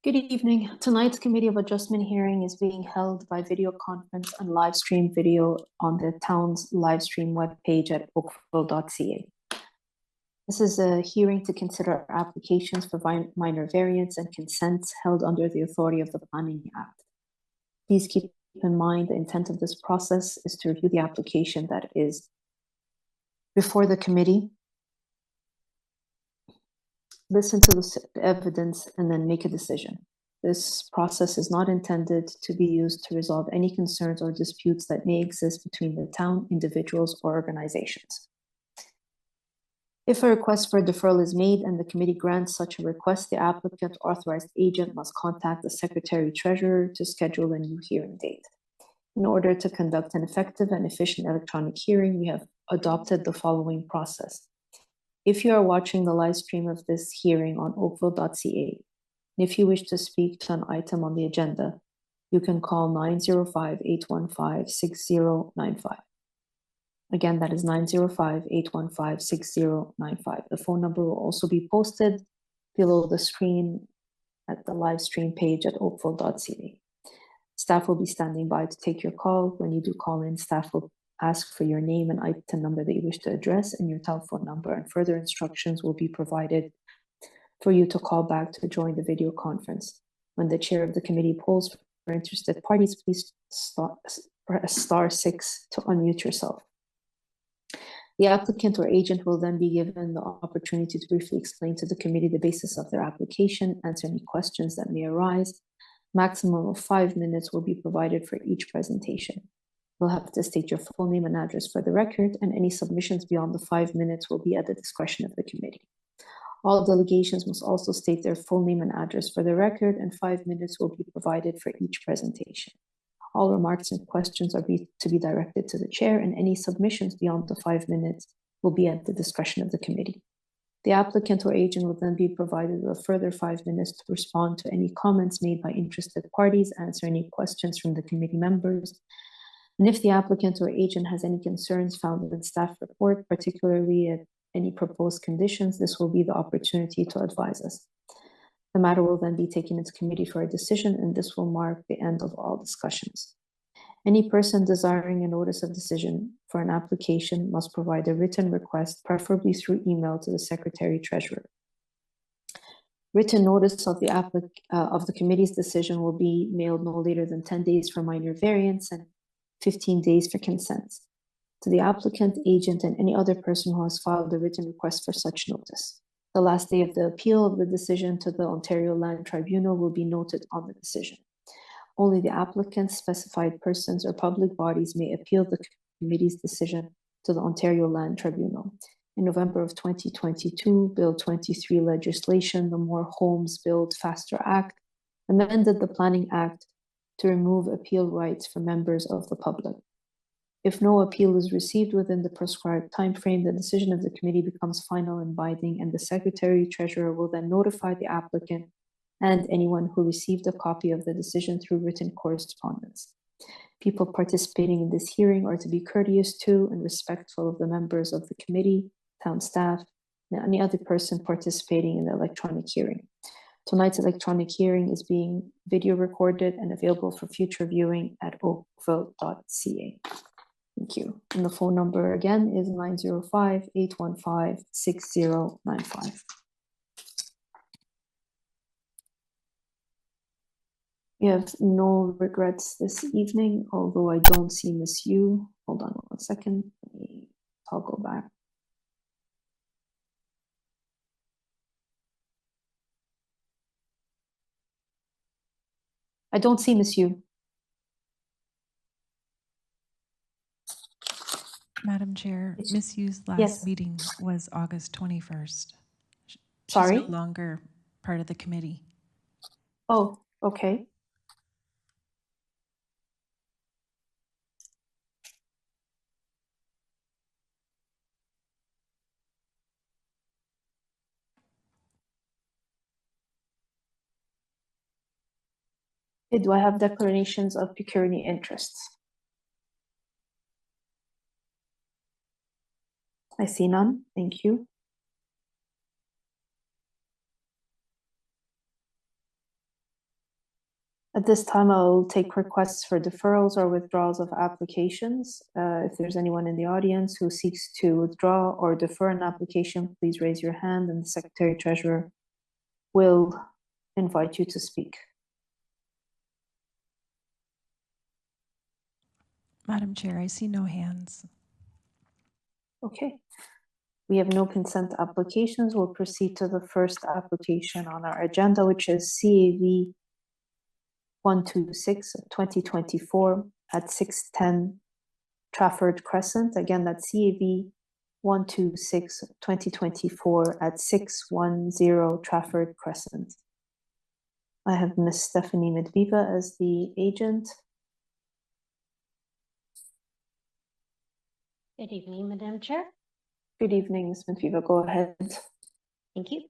Good evening. Tonight's Committee of Adjustment hearing is being held by video conference and live stream video on the town's live stream webpage at oakville.ca. This is a hearing to consider applications for minor variance and consents held under the authority of the Planning Act. Please keep in mind the intent of this process is to review the application that is before the committee, listen to the evidence, and then make a decision. This process is not intended to be used to resolve any concerns or disputes that may exist between the town, individuals, or organizations. If a request for a deferral is made and the committee grants such a request, the applicant authorized agent must contact the Secretary-Treasurer to schedule a new hearing date. In order to conduct an effective and efficient electronic hearing, we have adopted the following process. If you are watching the live stream of this hearing on oakville.ca, and if you wish to speak to an item on the agenda, you can call 905-815-6095. Again, that is 905-815-6095. The phone number will also be posted below the screen at the live stream page at oakville.ca. Staff will be standing by to take your call. When you do call in, staff will ask for your name and item number that you wish to address and your telephone number, and further instructions will be provided for you to call back to join the video conference. When the chair of the committee polls for interested parties, please press *6 to unmute yourself. The applicant or agent will then be given the opportunity to briefly explain to the committee the basis of their application, answer any questions that may arise. Maximum of 5 minutes will be provided for each presentation. You'll have to state your full name and address for the record, and any submissions beyond the 5 minutes will be at the discretion of the committee. All delegations must also state their full name and address for the record, and 5 minutes will be provided for each presentation. All remarks and questions are to be directed to the chair, and any submissions beyond the 5 minutes will be at the discretion of the committee. The applicant or agent will then be provided with a further 5 minutes to respond to any comments made by interested parties, answer any questions from the committee members, and if the applicant or agent has any concerns found in the staff report, particularly at any proposed conditions, this will be the opportunity to advise us. The matter will then be taken into committee for a decision, and this will mark the end of all discussions. Any person desiring a notice of decision for an application must provide a written request, preferably through email, to the Secretary-Treasurer. Written notice of the committee's decision will be mailed no later than 10 days for minor variance and 15 days for consents to the applicant, agent, and any other person who has filed a written request for such notice. The last day of the appeal of the decision to the Ontario Land Tribunal will be noted on the decision. Only the applicant, specified persons, or public bodies may appeal the committee's decision to the Ontario Land Tribunal. In November of 2022, Bill 23 legislation, the More Homes Build Faster Act, amended the Planning Act to remove appeal rights for members of the public. If no appeal is received within the prescribed timeframe, the decision of the committee becomes final and binding, and the Secretary-Treasurer will then notify the applicant and anyone who received a copy of the decision through written correspondence. People participating in this hearing are to be courteous to and respectful of the members of the committee, town staff, and any other person participating in the electronic hearing. Tonight's electronic hearing is being video recorded and available for future viewing at oakville.ca. Thank you. And the phone number again is 905-815-6095. We have no regrets this evening, although I don't see Miss Yu. Hold on 1 second. I'll go back. I don't see Miss Yu. Madam Chair, Ms. Yu's last meeting was August 21st. She's Sorry? no longer part of the committee. Oh, okay. Do I have declarations of pecuniary interests? I see none. Thank you. At this time, I'll take requests for deferrals or withdrawals of applications. If there's anyone in the audience who seeks to withdraw or defer an application, please raise your hand and the Secretary Treasurer will invite you to speak. Madam Chair, I see no hands. Okay. We have no consent applications. We'll proceed to the first application on our agenda, which is CAV 126-2024 at 610 Trafford Crescent. Again, that's CAV 126-2024 at 610 Trafford Crescent. I have Ms. Stephanie Medviva as the agent. Good evening, Madam Chair. Good evening, Ms. Medviva. Go ahead. Thank you.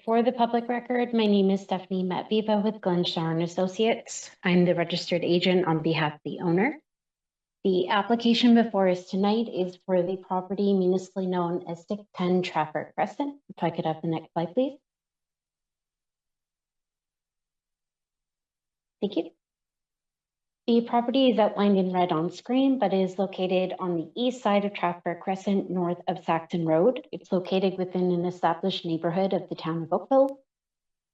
For the public record, my name is Stephanie Medviva with Glenshire & Associates. I'm the registered agent on behalf of the owner. The application before us tonight is for the property municipally known as 610 Trafford Crescent. If I could have the next slide, please. Thank you. The property is outlined in red on screen, but is located on the east side of Trafford Crescent, north of Saxon Road. It's located within an established neighborhood of the town of Oakville.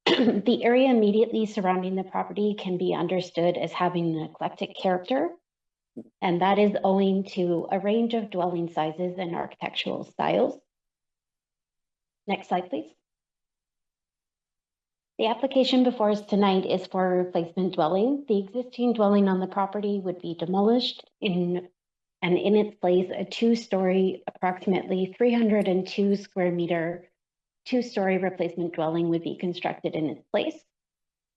The area immediately surrounding the property can be understood as having an eclectic character, and that is owing to a range of dwelling sizes and architectural styles. Next slide, please. The application before us tonight is for a replacement dwelling. The existing dwelling on the property would be demolished and in its place, a two-story, approximately 302 square meter, two-story replacement dwelling would be constructed in its place.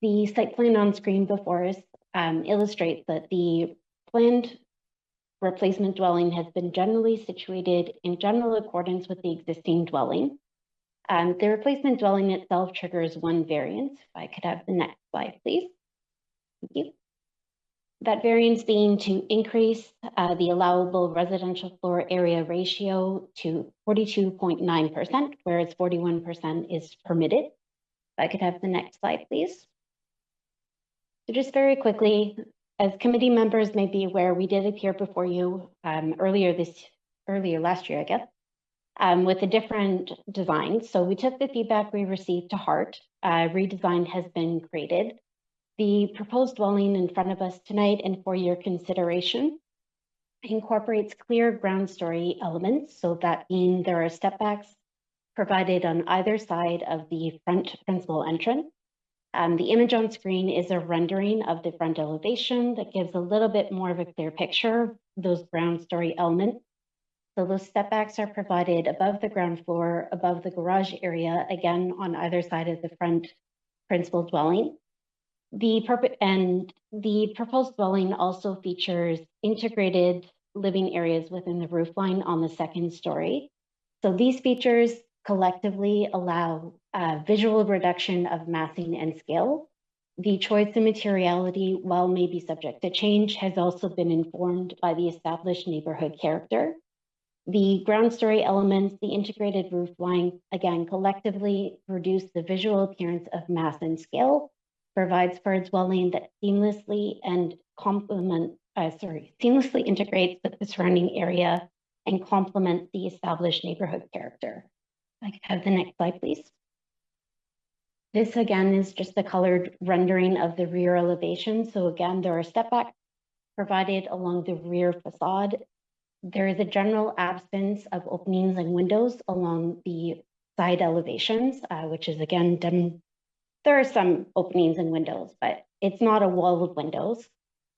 The site plan on screen before us illustrates that the planned replacement dwelling has been generally situated in general accordance with the existing dwelling. The replacement dwelling itself triggers one variance. If I could have the next slide, please. Thank you. That variance being to increase the allowable residential floor area ratio to 42.9%, whereas 41% is permitted. If I could have the next slide, please. So just very quickly, as committee members may be aware, we did appear before you earlier last year, I guess, with a different design. So we took the feedback we received to heart. Redesign has been created. The proposed dwelling in front of us tonight and for your consideration incorporates clear ground story elements. So that means there are step backs provided on either side of the front principal entrance. The image on screen is a rendering of the front elevation that gives a little bit more of a clear picture of those ground story elements. So those step backs are provided above the ground floor, above the garage area, again, on either side of the front principal dwelling. The proposed dwelling also features integrated living areas within the roofline on the second story. So these features collectively allow visual reduction of massing and scale. The choice of materiality, while may be subject to change, has also been informed by the established neighborhood character. The ground story elements, the integrated roof line, again, collectively reduce the visual appearance of mass and scale, provides for a dwelling that seamlessly integrates with the surrounding area and complements the established neighborhood character. I could have the next slide, please. This again is just the colored rendering of the rear elevation. So again, there are step backs provided along the rear facade. There is a general absence of openings and windows along the side elevations, which is again, there are some openings and windows, but it's not a wall of windows.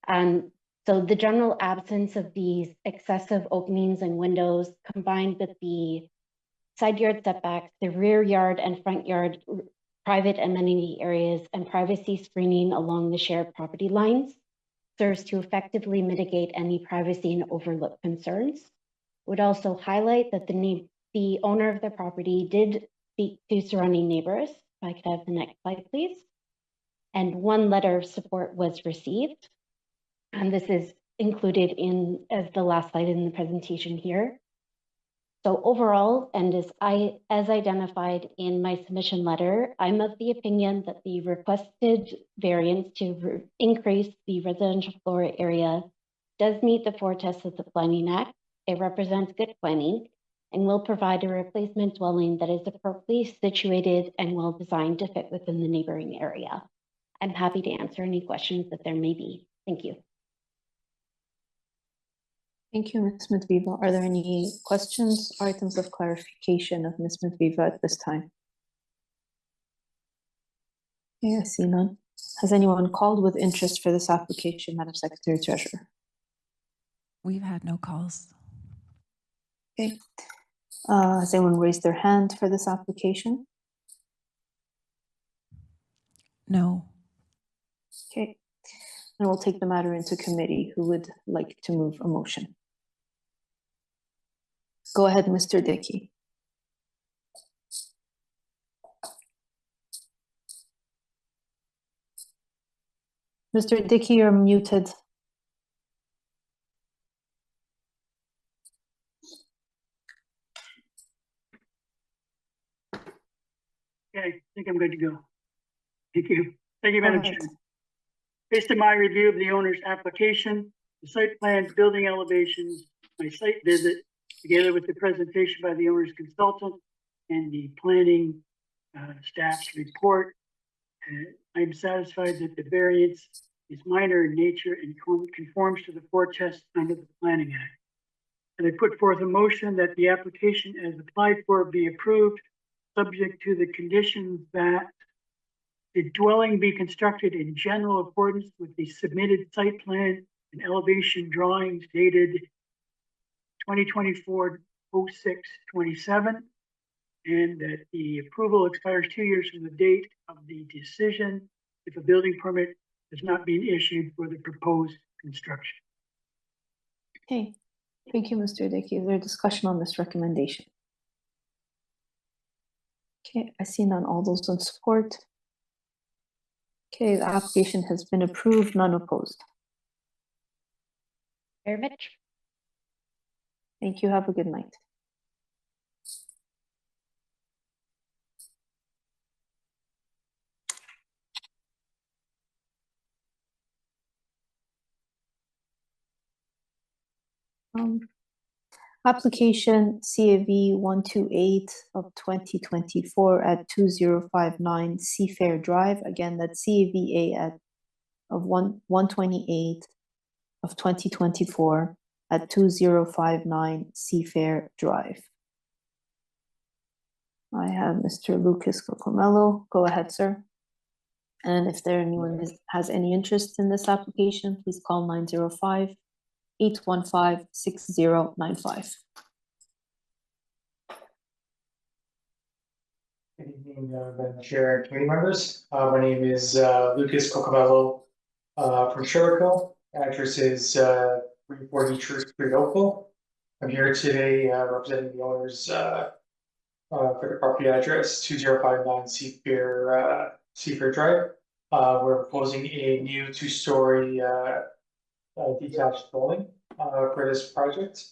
So the general absence of these excessive openings and windows combined with the side yard setbacks, the rear yard and front yard private amenity areas and privacy screening along the shared property lines serves to effectively mitigate any privacy and overlook concerns. Would also highlight that the owner of the property did speak to surrounding neighbors. If I could have the next slide, please. And one letter of support was received. And this is included as the last slide in the presentation here. So overall, and as identified in my submission letter, I'm of the opinion that the requested variance to increase the residential floor area does meet the 4 tests of the Planning Act. It represents good planning and will provide a replacement dwelling that is appropriately situated and well designed to fit within the neighboring area. I'm happy to answer any questions that there may be. Thank you. Thank you, Ms. Medviva. Are there any questions, items of clarification of Ms. Medviva at this time? Okay, I see none. Has anyone called with interest for this application, Madam Secretary Treasurer? We've had no calls. Okay. Has anyone raised their hand for this application? No. Okay. And we'll take the matter into committee. Who would like to move a motion? Go ahead, Mr. Dickey. Mr. Dickey, you're muted. Okay, I think I'm good to go. Thank you. Thank you, Madam Chair. Based on my review of the owner's application, the site plans, building elevations, my site visit, together with the presentation by the owner's consultant and the planning staff's report, I'm satisfied that the variance is minor in nature and conforms to the 4 tests under the Planning Act. And I put forth a motion that the application as applied for be approved, subject to the conditions that the dwelling be constructed in general accordance with the submitted site plan and elevation drawings dated 2024-06-27, and that the approval expires 2 years from the date of the decision if a building permit has not been issued for the proposed construction. Okay, thank you, Mr. Dickey. Is there a discussion on this recommendation? Okay, I see none. All those in support? Okay, the application has been approved, none opposed. Very much. Thank you. Have a good night. Application CAV 128 of 2024 at 2059 Seafair Drive. Again, that's CAVA of 128 of 2024 at 2059 Seafair Drive. I have Mr. Lucas Cocomello. Go ahead, sir. And if anyone has any interest in this application, please call 905-815-6095. Good evening, Madam Chair and committee members. My name is Lucas Cocomello from Sherwoodville. Address is 340 Church Street, Oakville. I'm here today representing the owners for the property address 2059 Seafair Drive. We're proposing a new 2-story detached dwelling for this project.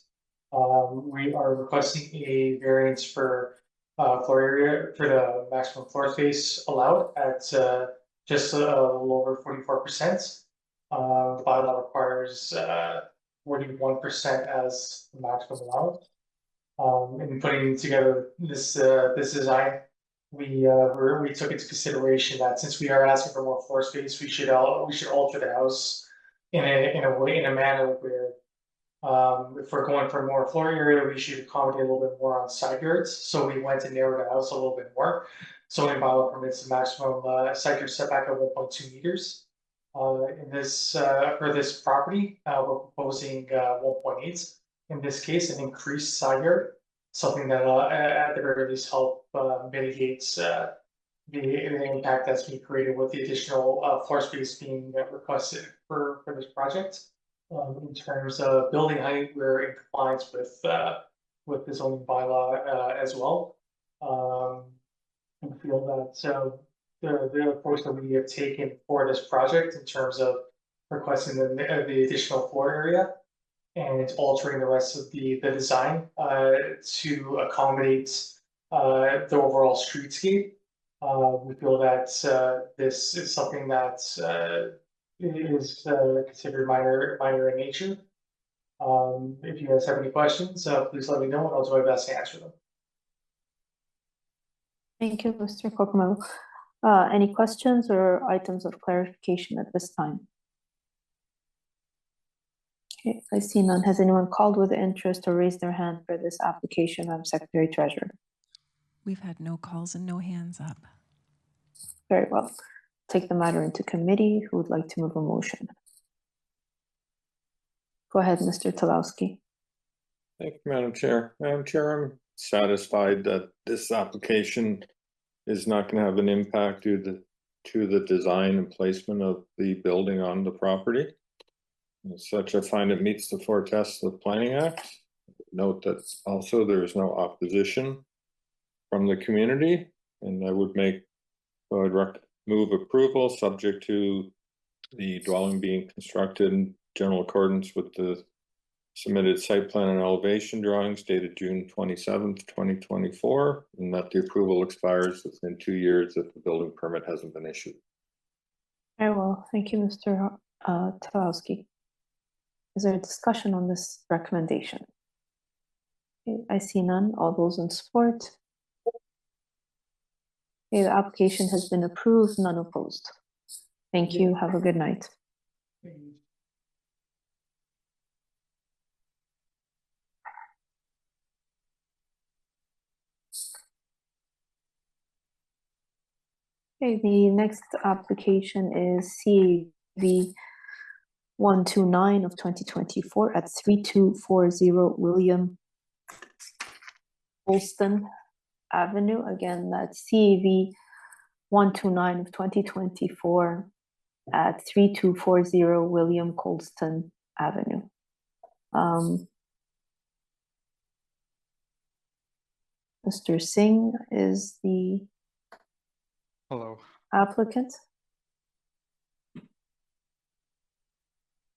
We are requesting a variance for floor area for the maximum floor space allowed at just a little over 44%. Bylaw requires 41% as the maximum allowed. In putting together this design, we took into consideration that since we are asking for more floor space, we should alter the house in a manner where if we're going for more floor area, we should accommodate a little bit more on side yards. So we went and narrowed the house a little bit more. Zoning bylaw permits the maximum side yard setback of 1.2 meters. In this for this property, we're proposing 1.8. In this case, an increased side yard, something that at the very least help mitigates the impact that's being created with the additional floor space being requested for this project. In terms of building height, we're in compliance with the zoning bylaw as well. And feel that the approach that we have taken for this project in terms of requesting the additional floor area and altering the rest of the design to accommodate the overall streetscape. We feel that this is something that is considered minor in nature. If you guys have any questions, please let me know and I'll do my best to answer them. Thank you, Mr. Kokomelo. Any questions or items of clarification at this time? Okay, I see none. Has anyone called with interest or raised their hand for this application? I'm Secretary Treasurer. We've had no calls and no hands up. Very well. Take the matter into committee. Who would like to move a motion? Go ahead, Mr. Talowski. Thank you, Madam Chair. Madam Chair, I'm satisfied that this application is not going to have an impact to the design and placement of the building on the property. As such, I find it meets the four tests of the Planning Act. Note that also there is no opposition from the community, and I would move approval subject to the dwelling being constructed in general accordance with the submitted site plan and elevation drawings dated June 27th, 2024, and that the approval expires within 2 years if the building permit hasn't been issued. Very well. Thank you, Mr. Talowski. Is there a discussion on this recommendation? Okay, I see none. All those in support? Okay, the application has been approved, none opposed. Thank you. Have a good night. Okay, the next application is CAV 129 of 2024 at 3240 William Colston Avenue. Again, that's CAV 129 of 2024 at 3240 William Colston Avenue. Mr. Singh is the Hello. applicant.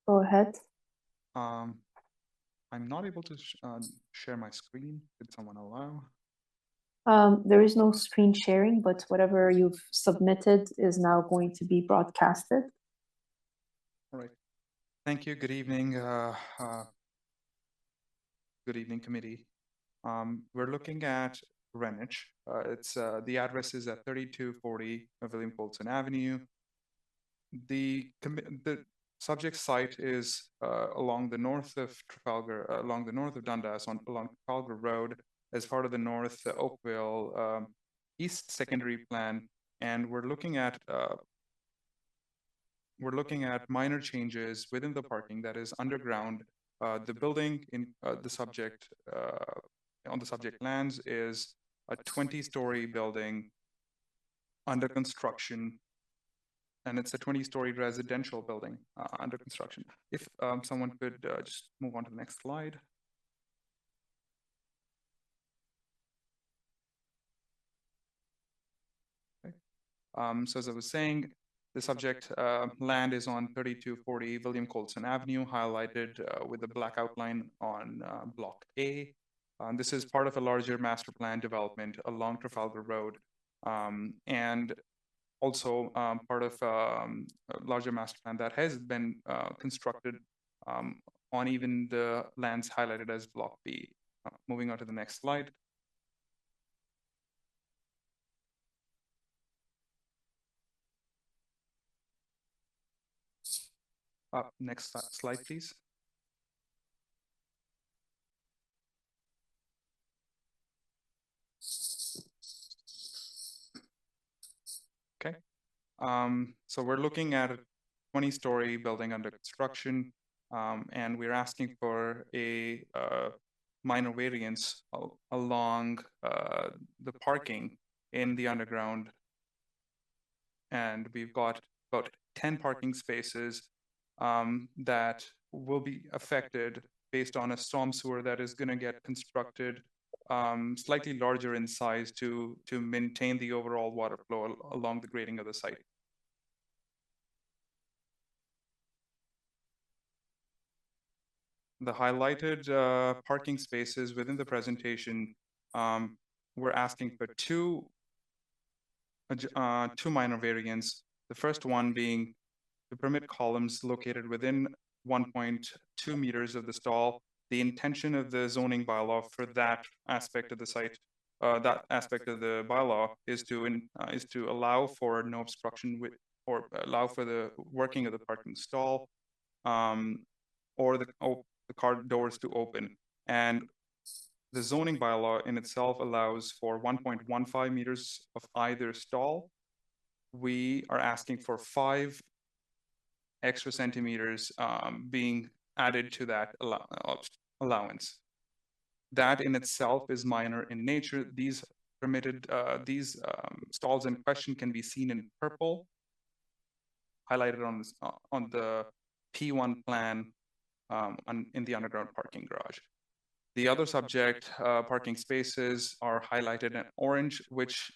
Go ahead. I'm not able to share my screen. Could someone allow? There is no screen sharing, but whatever you've submitted is now going to be broadcasted. All right. Thank you. Good evening. Good evening, committee. We're looking at Greenwich. It's the address is at 3240 William Colston Avenue. The subject site is along the north of Trafalgar, along the north of Dundas, along Trafalgar Road, as part of the North Oakville East Secondary Plan, and we're looking at minor changes within the parking that is underground. The building in the subject on the subject lands is a 20-story building under construction. And it's a 20-story residential building under construction. If someone could just move on to the next slide. Okay. So as I was saying, the subject land is on 3240 William Colston Avenue, highlighted with a black outline on Block A. This is part of a larger master plan development along Trafalgar Road. And also part of a larger master plan that has been constructed on even the lands highlighted as Block B. Moving on to the next slide. Next slide, please. Okay. So we're looking at a 20-story building under construction, and we're asking for a minor variance along the parking in the underground. And we've got about 10 parking spaces that will be affected based on a storm sewer that is going to get constructed slightly larger in size to maintain the overall water flow along the grading of the site. the highlighted parking spaces within the presentation, we're asking for two minor variants. The first one being to permit columns located within 1.2 meters of the stall. The intention of the zoning bylaw for that aspect of the site, that aspect of the bylaw is to allow for no obstruction with, or allow for the working of the parking stall, or the car doors to open. And the zoning bylaw in itself allows for 1.15 meters of either stall. We are asking for 5 extra centimeters being added to that allowance. That in itself is minor in nature. These permitted, stalls in question can be seen in purple, highlighted on this on the P1 plan in the underground parking garage. The other subject parking spaces are highlighted in orange, which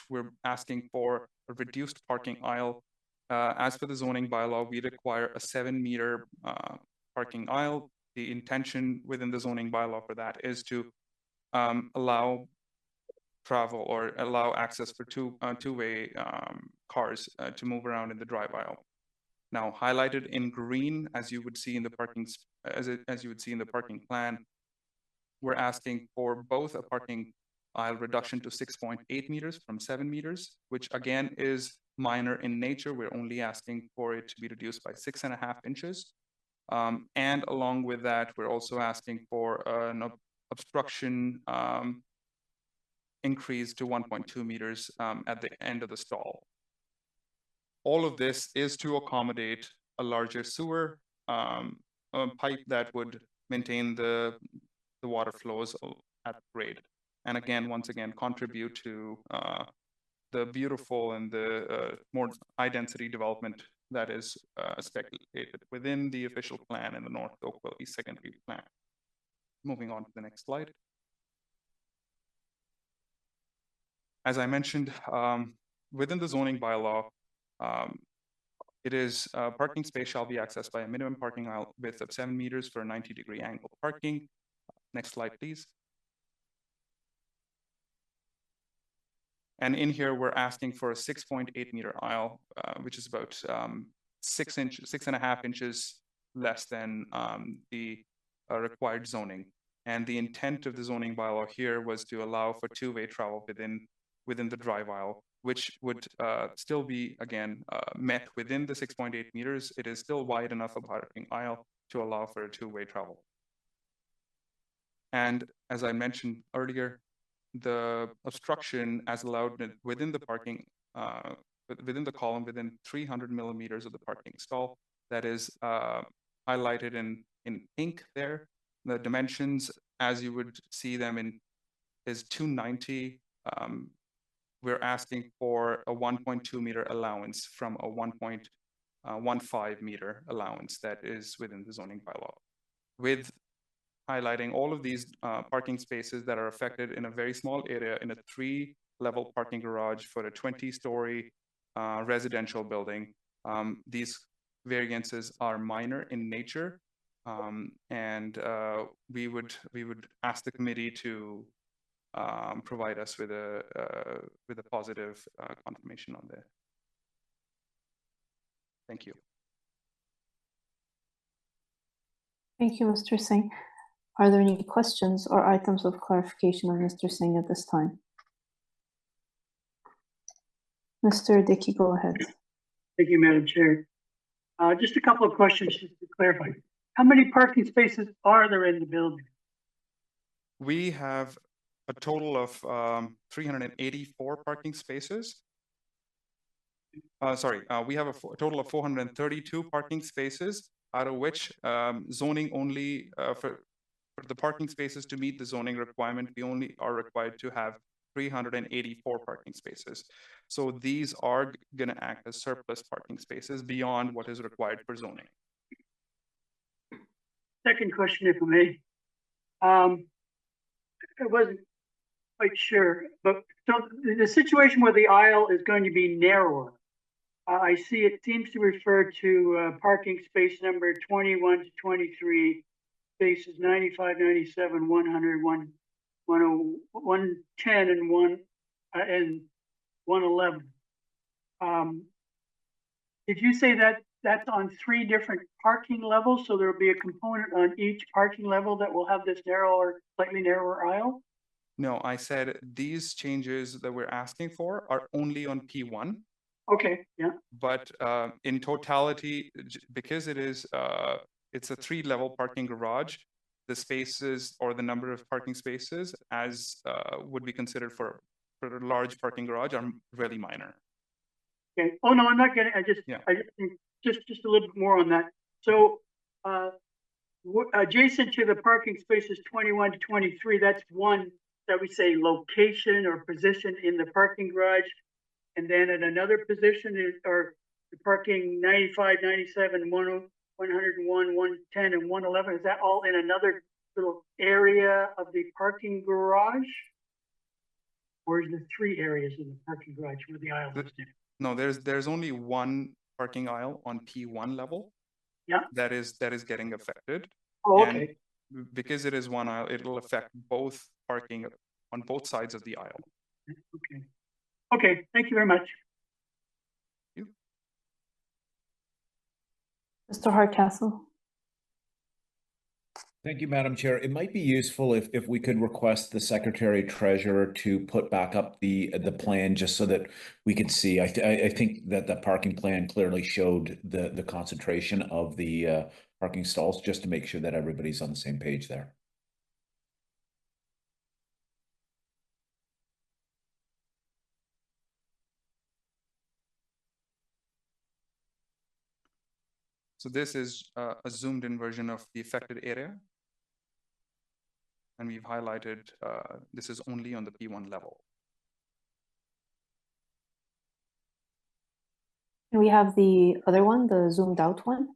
we're asking for a reduced parking aisle. As per the zoning bylaw, we require a 7-meter parking aisle. The intention within the zoning bylaw for that is to allow travel or allow access for two-way cars to move around in the drive aisle. Now, highlighted in green, as you would see in the parking plan, we're asking for both a parking aisle reduction to 6.8 meters from 7 meters, which again is minor in nature. We're only asking for it to be reduced by 6.5 inches. And along with that, we're also asking for an obstruction increase to 1.2 meters at the end of the stall. All of this is to accommodate a larger sewer pipe that would maintain the water flows at grade. And again, once again, contribute to the beautiful and the more high density development that is speculated within the official plan in the North Oakville East Secondary Plan. Moving on to the next slide. As I mentioned, within the zoning bylaw, it is parking space shall be accessed by a minimum parking aisle width of 7 meters for 90-degree angle parking. Next slide, please. And in here, we're asking for a 6.8 meter aisle, which is about 6.5 inches less than the required zoning. And the intent of the zoning bylaw here was to allow for two-way travel within the drive aisle, which would still be, again, met within the 6.8 meters. It is still wide enough a parking aisle to allow for a two-way travel. And as I mentioned earlier, the obstruction as allowed within the parking, within the column, within 300 millimeters of the parking stall, that is highlighted in pink there. The dimensions, as you would see them in, is 290. We're asking for a 1.2 meter allowance from a 1.15 meter allowance that is within the zoning bylaw, with highlighting all of these parking spaces that are affected in a very small area in a 3-level parking garage for a 20-story residential building. These variances are minor in nature, and we would ask the committee to provide us with a positive confirmation on that. Thank you. Thank you, Mr. Singh. Are there any questions or items of clarification of Mr. Singh at this time? Mr. Dickey, go ahead. Thank you, Madam Chair. Just a couple of questions just to clarify. How many parking spaces are there in the building? We have a total of 384 parking spaces. We have a total of 432 parking spaces, out of which zoning only for the parking spaces to meet the zoning requirement, we only are required to have 384 parking spaces. So these are going to act as surplus parking spaces beyond what is required for zoning. Second question, if I may. I wasn't quite sure, but so the situation where the aisle is going to be narrower, I see it seems to refer to parking space number 21 to 23 spaces 95, 97, 100, 110, and 111. Did you say that that's on 3 different parking levels? So there'll be a component on each parking level that will have this narrower, slightly narrower aisle? No, I said these changes that we're asking for are only on P1. Okay, yeah. But in totality, because it's a 3-level parking garage, the spaces or the number of parking spaces as would be considered for a large parking garage are really minor. Okay. Oh no, I'm not getting. I just think just a little bit more on that. So, adjacent to the parking spaces 21 to 23, that's one that we say location or position in the parking garage, and then at another position or the parking 95, 97, 101, 110, and 111. Is that all in another little area of the parking garage, or is there 3 areas in the parking garage where the aisle is there? No, there's only one parking aisle on P1 level. Yeah. That is getting affected. Oh, okay. And because it is one aisle, it'll affect both parking on both sides of the aisle. Okay. Okay. Thank you very much. Mr. Hardcastle. Thank you, Madam Chair. It might be useful if we could request the Secretary Treasurer to put back up the plan just so that we could see. I think that the parking plan clearly showed the concentration of the parking stalls, just to make sure that everybody's on the same page there. So this is a zoomed in version of the affected area. And we've highlighted this is only on the P1 level. And we have the other one, the zoomed out one.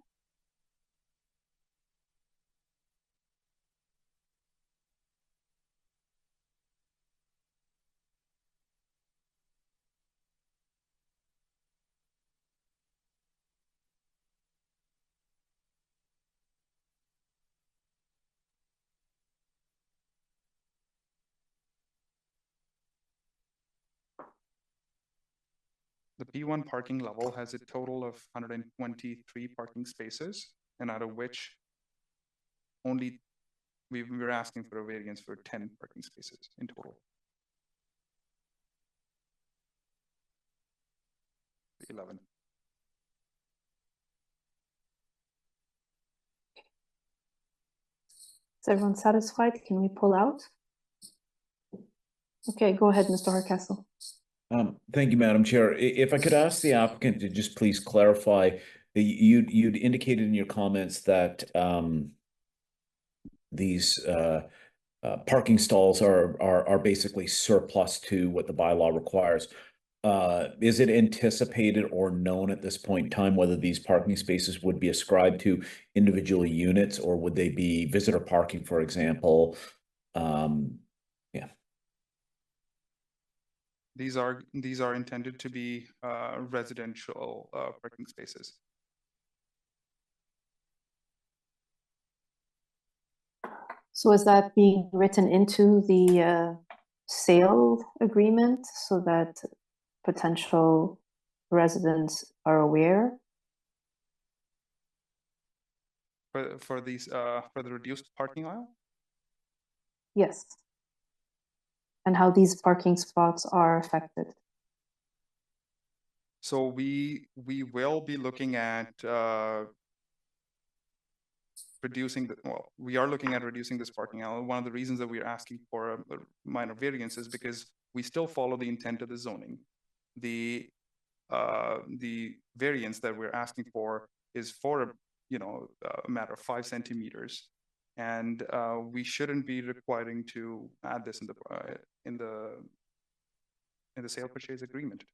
The P1 parking level has a total of 123 parking spaces, and out of which only we're asking for a variance for 10 parking spaces in total. 11. Is everyone satisfied? Can we pull out? Okay, go ahead, Mr. Hardcastle. Thank you, Madam Chair. If I could ask the applicant to just please clarify, you'd indicated in your comments that these parking stalls are basically surplus to what the bylaw requires. Is it anticipated or known at this point in time whether these parking spaces would be ascribed to individual units, or would they be visitor parking, for example? Yeah. These are intended to be residential parking spaces. So is that being written into the sale agreement so that potential residents are aware? For the reduced parking aisle? Yes. And how these parking spots are affected? So we will be looking at we are looking at reducing this parking aisle. One of the reasons that we're asking for a minor variance is because we still follow the intent of the zoning. The variance that we're asking for is for a matter of 5 centimeters, and we shouldn't be requiring to add this in the sale purchase agreement.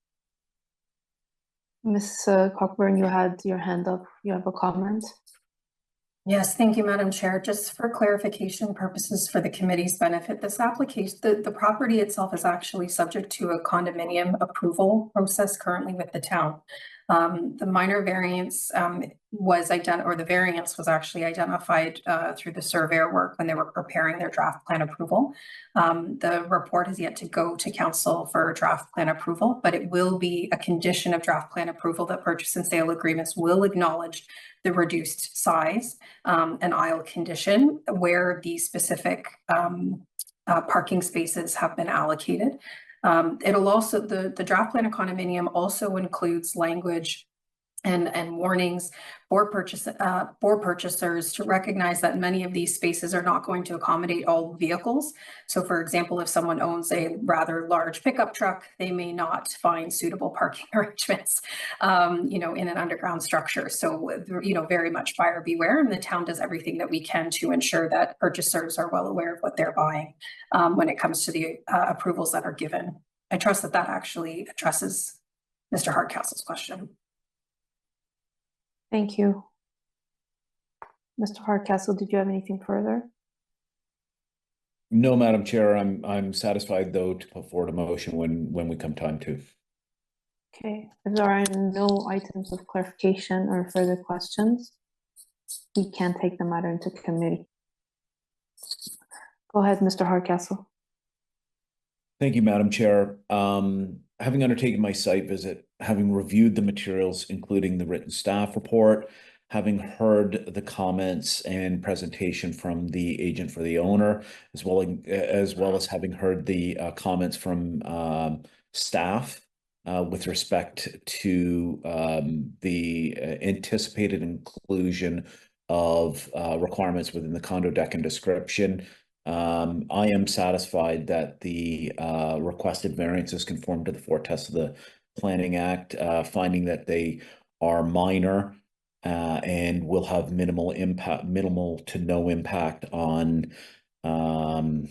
Ms. Cockburn, you had your hand up. You have a comment? Yes, thank you, Madam Chair. Just for clarification purposes for the committee's benefit, this application, the property itself is actually subject to a condominium approval process currently with the town. The minor variance the variance was actually identified through the surveyor work when they were preparing their draft plan approval. The report has yet to go to council for draft plan approval, but it will be a condition of draft plan approval that purchase and sale agreements will acknowledge the reduced size and aisle condition where the specific parking spaces have been allocated. It'll also, the draft plan of condominium also includes language and warnings for purchasers to recognize that many of these spaces are not going to accommodate all vehicles. So for example, if someone owns a rather large pickup truck, they may not find suitable parking arrangements, in an underground structure. So, very much buyer beware, and the town does everything that we can to ensure that purchasers are well aware of what they're buying when it comes to the approvals that are given. I trust that actually addresses Mr. Hardcastle's question. Thank you. Mr. Hardcastle, did you have anything further? No, Madam Chair, I'm satisfied though to put forward a motion when we come time to. Okay, if there are no items of clarification or further questions, we can take the matter into committee. Go ahead, Mr. Hardcastle. Thank you, Madam Chair. Having undertaken my site visit, having reviewed the materials, including the written staff report, having heard the comments and presentation from the agent for the owner, as well as having heard the comments from staff with respect to the anticipated inclusion of requirements within the condo deck and description. I am satisfied that the requested variances conform to the 4 tests of the Planning Act, finding that they are minor and will have minimal to no impact on the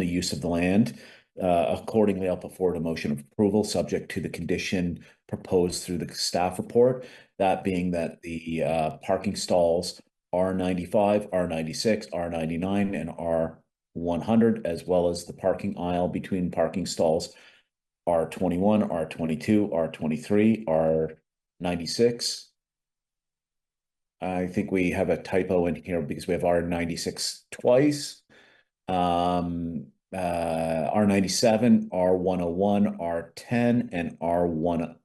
use of the land. Accordingly, I'll put forward a motion of approval subject to the condition proposed through the staff report, that being that the parking stalls R95, R96, R99, and R100, as well as the parking aisle between parking stalls R21, R22, R23, R96. I think we have a typo in here because we have R96 twice. R97, R101, R10, and R110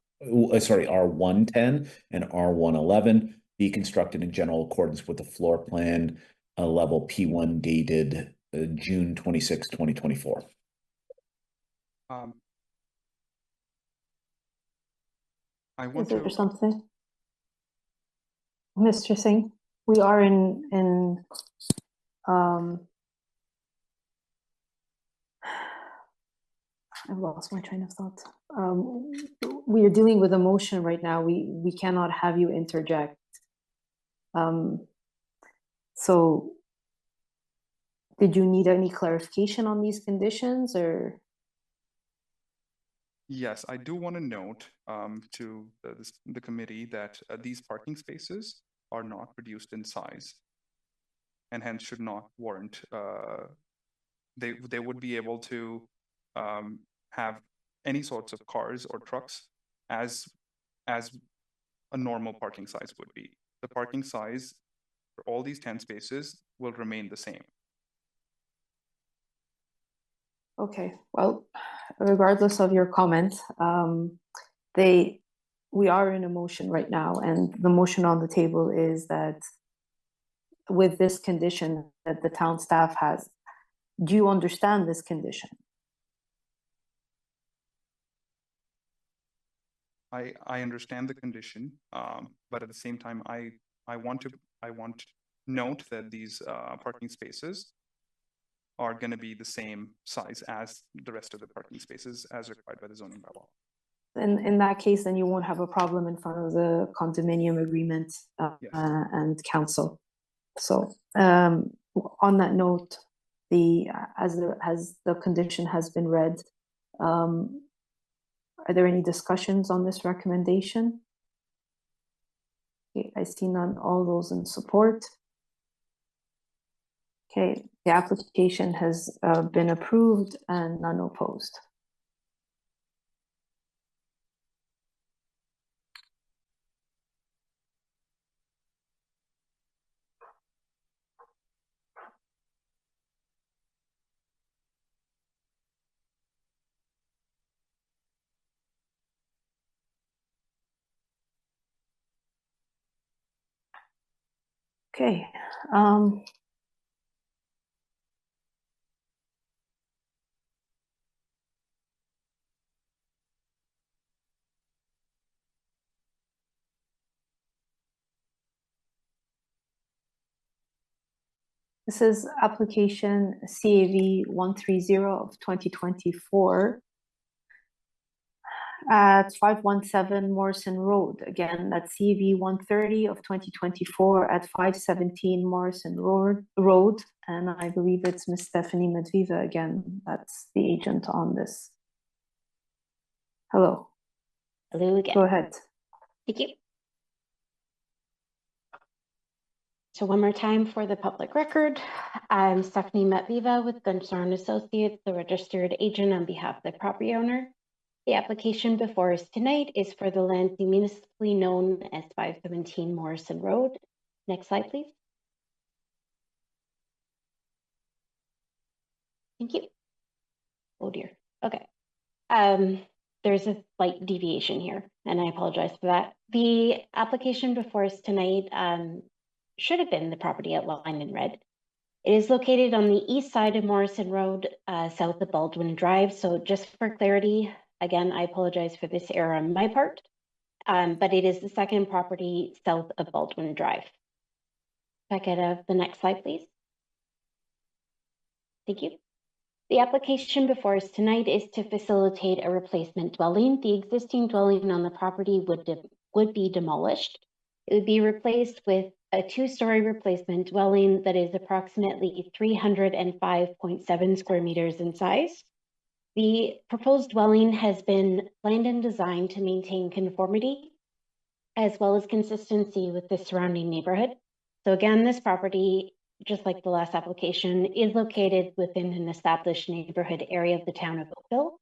and R111 be constructed in general accordance with the floor plan level P1 dated June 26, 2024. I want Is there to something? Mr. Singh, we are in I've lost my train of thought. We are dealing with a motion right now. We cannot have you interject. So did you need any clarification on these conditions, or? Yes, I do want to note to the committee that these parking spaces are not reduced in size and hence should not warrant, they would be able to have any sorts of cars or trucks as a normal parking size would be. The parking size for all these 10 spaces will remain the same. Okay, well, regardless of your comment, we are in a motion right now, and the motion on the table is that with this condition that the town staff has, do you understand this condition? I understand the condition, but at the same time, I want to note that these parking spaces are going to be the same size as the rest of the parking spaces as required by the zoning bylaw. And in that case, then you won't have a problem in front of the condominium agreement Yes. and council. So on that note, as the condition has been read, are there any discussions on this recommendation? Okay, I see none. All those in support? Okay, the application has been approved and none opposed. Okay, this is application CAV 130 of 2024 at 517 Morrison Road. Again, that's CAV 130 of 2024 at 517 Morrison Road. And I believe it's Ms. Stephanie Medviva again. That's the agent on this. Hello. Hello again. Go ahead. Thank you. So one more time for the public record, I'm Stephanie Medviva with Gunshorn Associates, the registered agent on behalf of the property owner. The application before us tonight is for the land municipally known as 517 Morrison Road. Next slide, please. Thank you. Oh dear. Okay. There's a slight deviation here, and I apologize for that. The application before us tonight should have been the property outlined in red. It is located on the east side of Morrison Road, south of Baldwin Drive. So just for clarity, again, I apologize for this error on my part, but it is the second property south of Baldwin Drive. If I could have the next slide, please. Thank you. The application before us tonight is to facilitate a replacement dwelling. The existing dwelling on the property would be demolished. It would be replaced with a two-story replacement dwelling that is approximately 305.7 square meters in size. The proposed dwelling has been planned and designed to maintain conformity as well as consistency with the surrounding neighborhood. So again, this property, just like the last application, is located within an established neighborhood area of the town of Oakville.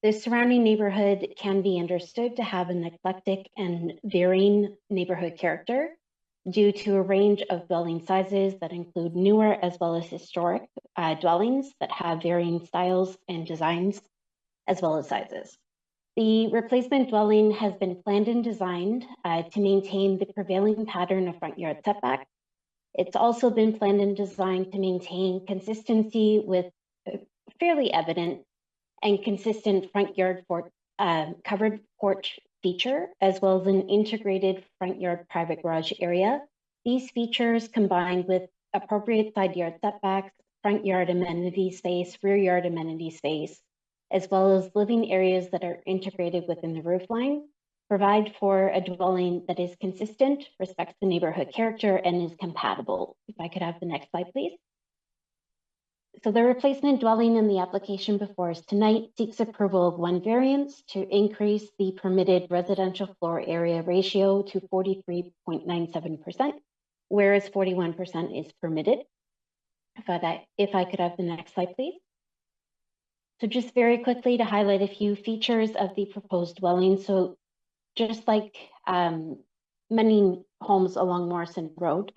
The surrounding neighborhood can be understood to have an eclectic and varying neighborhood character due to a range of dwelling sizes that include newer as well as historic dwellings that have varying styles and designs as well as sizes. The replacement dwelling has been planned and designed to maintain the prevailing pattern of front yard setback. It's also been planned and designed to maintain consistency with fairly evident and consistent front yard covered porch feature, as well as an integrated front yard private garage area. These features, combined with appropriate side yard setbacks, front yard amenity space, rear yard amenity space, as well as living areas that are integrated within the roof line, provide for a dwelling that is consistent, respects the neighborhood character, and is compatible. If I could have the next slide, please. So the replacement dwelling in the application before us tonight seeks approval of one variance to increase the permitted residential floor area ratio to 43.97%, whereas 41% is permitted. If I could have the next slide, please. So just very quickly to highlight a few features of the proposed dwelling. So just like many homes along Morrison Road,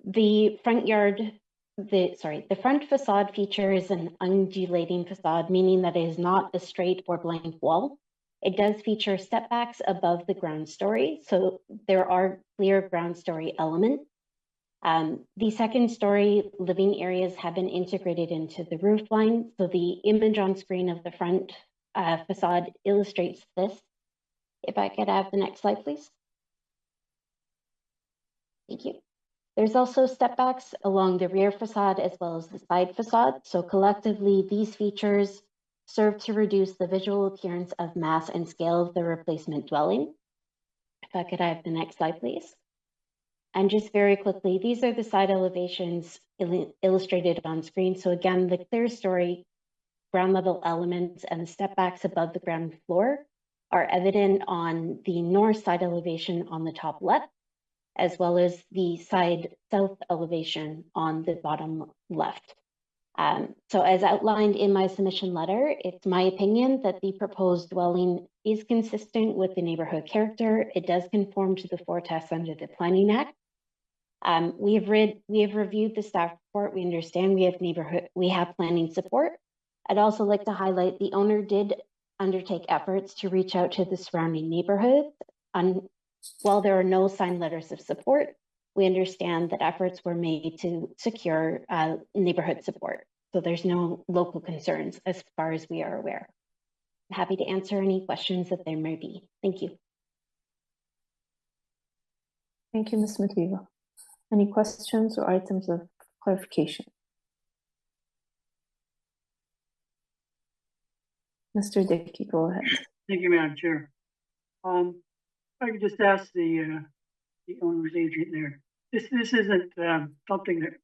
the front yard, the front facade features an undulating facade, meaning that it is not a straight or blank wall. It does feature stepbacks above the ground story, so there are clear ground story elements. The second story living areas have been integrated into the roof line, so the image on screen of the front facade illustrates this. If I could have the next slide, please. Thank you. There's also stepbacks along the rear facade as well as the side facade. So collectively, these features serve to reduce the visual appearance of mass and scale of the replacement dwelling. If I could have the next slide, please. And just very quickly, these are the side elevations illustrated on screen. So again, the clear story, ground level elements and the stepbacks above the ground floor are evident on the north side elevation on the top left. as well as the side south elevation on the bottom left. So as outlined in my submission letter, it's my opinion that the proposed dwelling is consistent with the neighborhood character. It does conform to the 4 tests under the Planning Act. We have reviewed the staff report. We understand we have planning support. I'd also like to highlight the owner did undertake efforts to reach out to the surrounding neighborhoods. While there are no signed letters of support, we understand that efforts were made to secure neighborhood support. So there's no local concerns as far as we are aware. I'm happy to answer any questions that there may be. Thank you. Thank you, Ms. Matviva. Any questions or items of clarification? Mr. Dickey, go ahead. Thank you, Madam Chair. I could just ask the owner's agent there. This isn't something that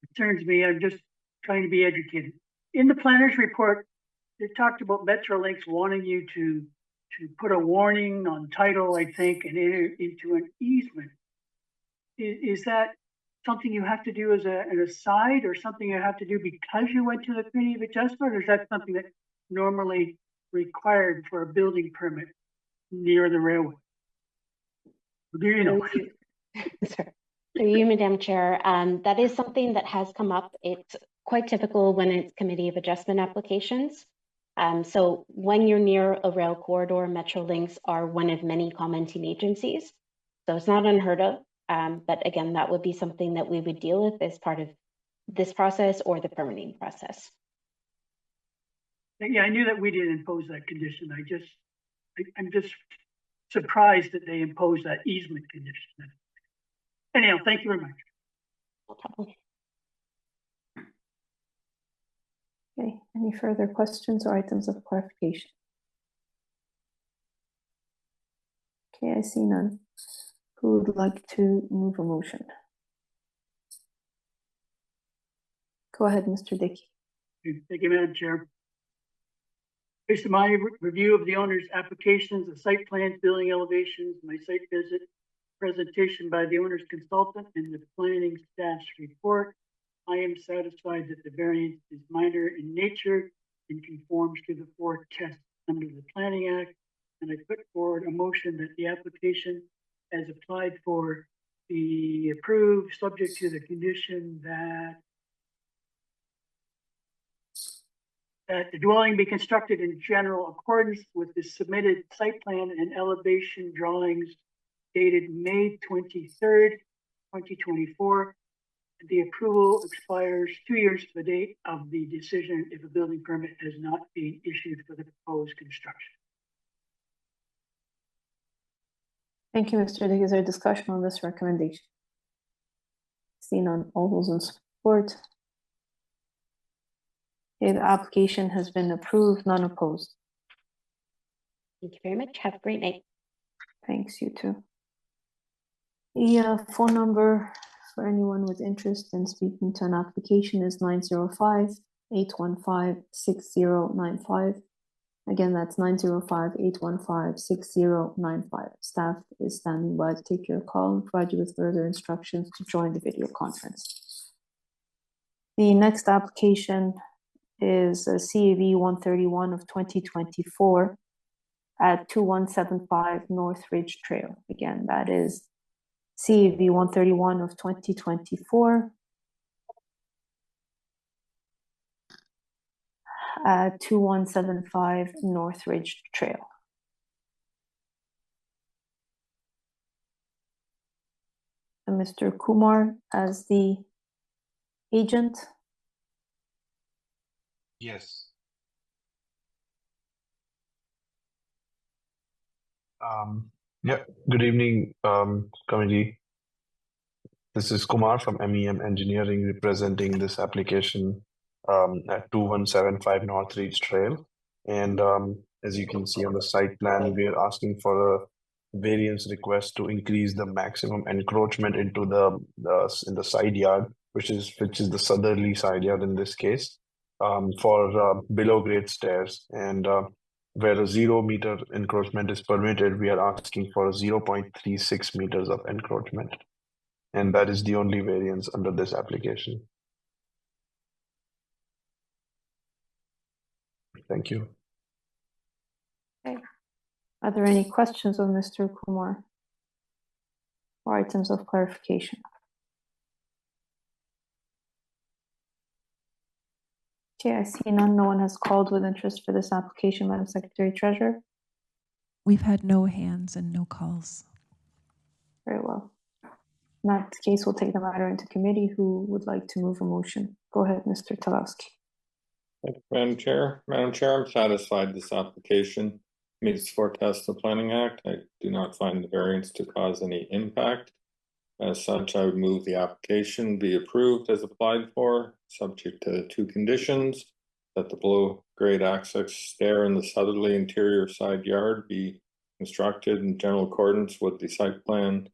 concerns me. I'm just trying to be educated. In the planner's report, it talked about Metrolinx wanting you to put a warning on title, I think, and enter into an easement. Is that something you have to do as an aside, or something you have to do because you went to the committee of adjustment, or is that something that normally required for a building permit near the railway? Do you know? Sorry. Through you, Madam Chair, that is something that has come up. It's quite typical when it's committee of adjustment applications. So when you're near a rail corridor, Metrolinx are one of many commenting agencies. So it's not unheard of. But again, that would be something that we would deal with as part of this process or the permitting process. Yeah, I knew that we didn't impose that condition. I'm just surprised that they imposed that easement condition. Anyhow, thank you very much. No problem. Okay, any further questions or items of clarification? Okay, I see none. Who would like to move a motion? Go ahead, Mr. Dickey. Thank you, Madam Chair. Based on my review of the owner's applications, the site plans, building elevations, my site visit, presentation by the owner's consultant, and the planning staff's report, I am satisfied that the variance is minor in nature and conforms to the 4 tests under the Planning Act. And I put forward a motion that the application as applied for be approved, subject to the condition that the dwelling be constructed in general accordance with the submitted site plan and elevation drawings dated May 23rd, 2024. The approval expires 2 years to the date of the decision if a building permit has not been issued for the proposed construction. Thank you, Mr. Dickey. Is there discussion on this recommendation? Seeing none, all those in support. Okay, the application has been approved, none opposed. Thank you very much. Have a great night. Thanks, you too. The phone number for anyone with interest in speaking to an application is 905-815-6095. Again, that's 905-815-6095. Staff is standing by to take your call and provide you with further instructions to join the video conference. The next application is a CAV 131 of 2024 at 2175 North Ridge Trail. Again, that is CAV 131 of 2024 at 2175 North Ridge Trail. And Mr. Kumar as the agent. Yes. Yeah, good evening, committee. This is Kumar from MEM Engineering representing this application at 2175 North Ridge Trail. And as you can see on the site plan, we are asking for a variance request to increase the maximum encroachment into in the side yard, which is the southerly side yard in this case, for below grade stairs. And where a 0-meter encroachment is permitted, we are asking for 0.36 meters of encroachment. And that is the only variance under this application. Thank you. Okay. Are there any questions of Mr. Kumar or items of clarification? Okay, I see none. No one has called with interest for this application, Madam Secretary Treasurer. We've had no hands and no calls. Very well. In that case, we'll take the matter into committee. Who would like to move a motion? Go ahead, Mr. Talowski. Thank you, Madam Chair. Madam Chair, I'm satisfied this application meets 4 tests of the Planning Act. I do not find the variance to cause any impact. As such, I would move the application be approved as applied for, subject to 2 conditions: that the below-grade access stair in the southerly interior side yard be constructed in general accordance with the site plan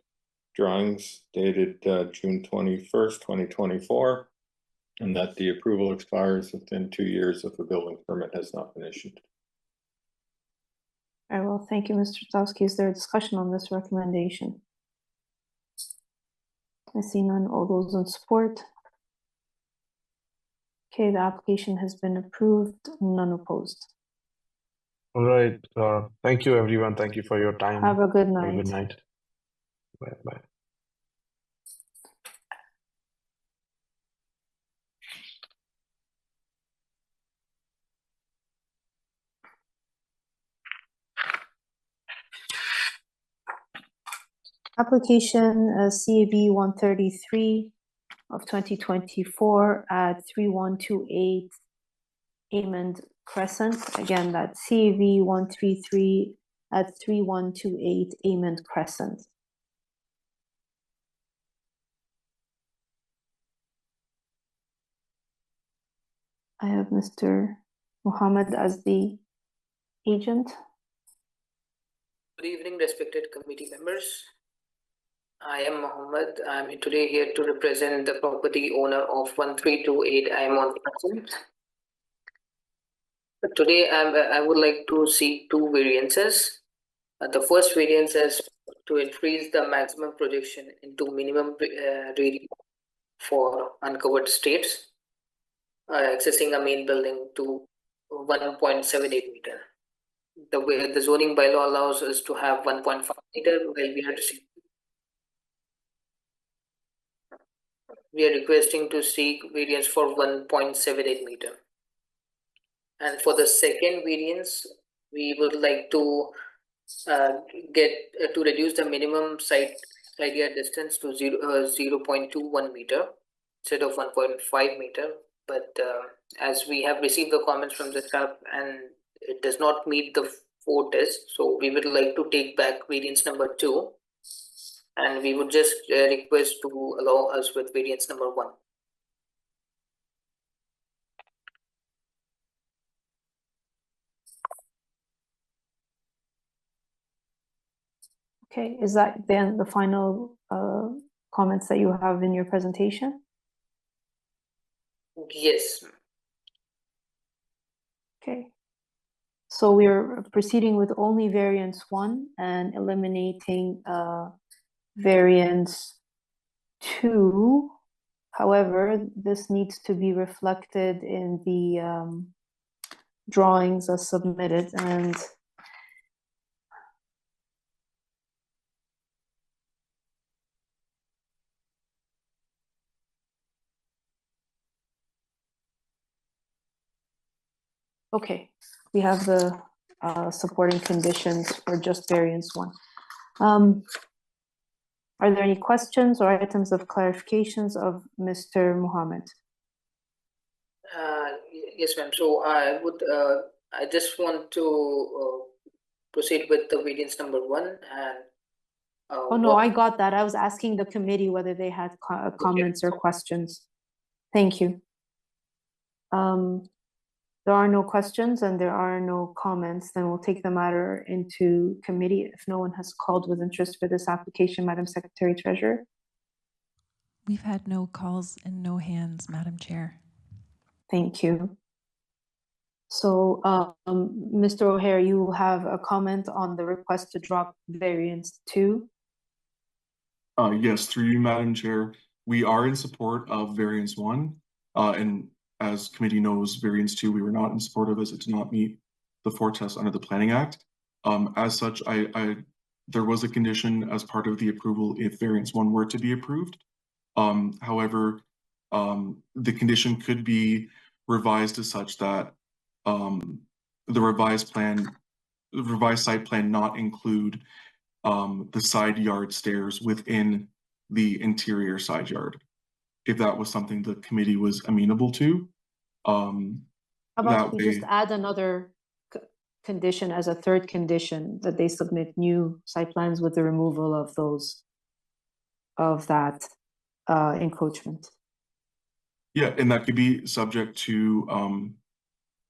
drawings dated June 21st, 2024, and that the approval expires within 2 years if a building permit has not been issued. Very well, thank you, Mr. Talowski. Is there a discussion on this recommendation? I see none. All those in support? Okay, the application has been approved. None opposed. All right. Thank you, everyone. Thank you for your time. Have a good night. Have a good night. Bye. Bye. Application CAB 133 of 2024 at 3128 Amond Crescent. Again, that's CAB 133 at 3128 Amond Crescent. I have Mr. Mohammed as the agent. Good evening, respected committee members. I am Mohammed. I'm today here to represent the property owner of 1328 Amond Crescent. Today, I would like to seek 2 variances. The first variance is to increase the maximum projection into minimum radius for uncovered states, accessing a main building to 1.78 meter. The way the zoning bylaw allows us to have 1.5 meter, while we are requesting to seek variance for 1.78 meter. And for the second variance, we would like to reduce the minimum side yard distance to 0.21 meter instead of 1.5 meter. But as we have received the comments from the staff and it does not meet the 4 tests, so we would like to take back variance number 2, and we would just request to allow us with variance number 1. Okay, is that then the final comments that you have in your presentation? Yes. Okay. So we're proceeding with only variance 1 and eliminating variance 2. However, this needs to be reflected in the drawings as submitted, and okay, we have the supporting conditions for just variance 1. Are there any questions or items of clarifications of Mr. Mohammed? Yes, ma'am. So I just want to proceed with the variance number 1 and. Oh no, I got that. I was asking the committee whether they had comments or questions. Thank you. There are no questions and there are no comments, then we'll take the matter into committee if no one has called with interest for this application, Madam Secretary Treasurer. We've had no calls and no hands, Madam Chair. Thank you. So, Mr. O'Hare, you have a comment on the request to drop variance 2? Yes, through you, Madam Chair, we are in support of variance 1. And as committee knows, variance 2, we were not in support of as it did not meet the 4 tests under the Planning Act. As such, there was a condition as part of the approval if variance 1 were to be approved. However, the condition could be revised as such that the revised site plan not include the side yard stairs within the interior side yard, if that was something the committee was amenable to. How about we just add another condition as a third condition, that they submit new site plans with the removal of that encroachment? Yeah, and that could be subject to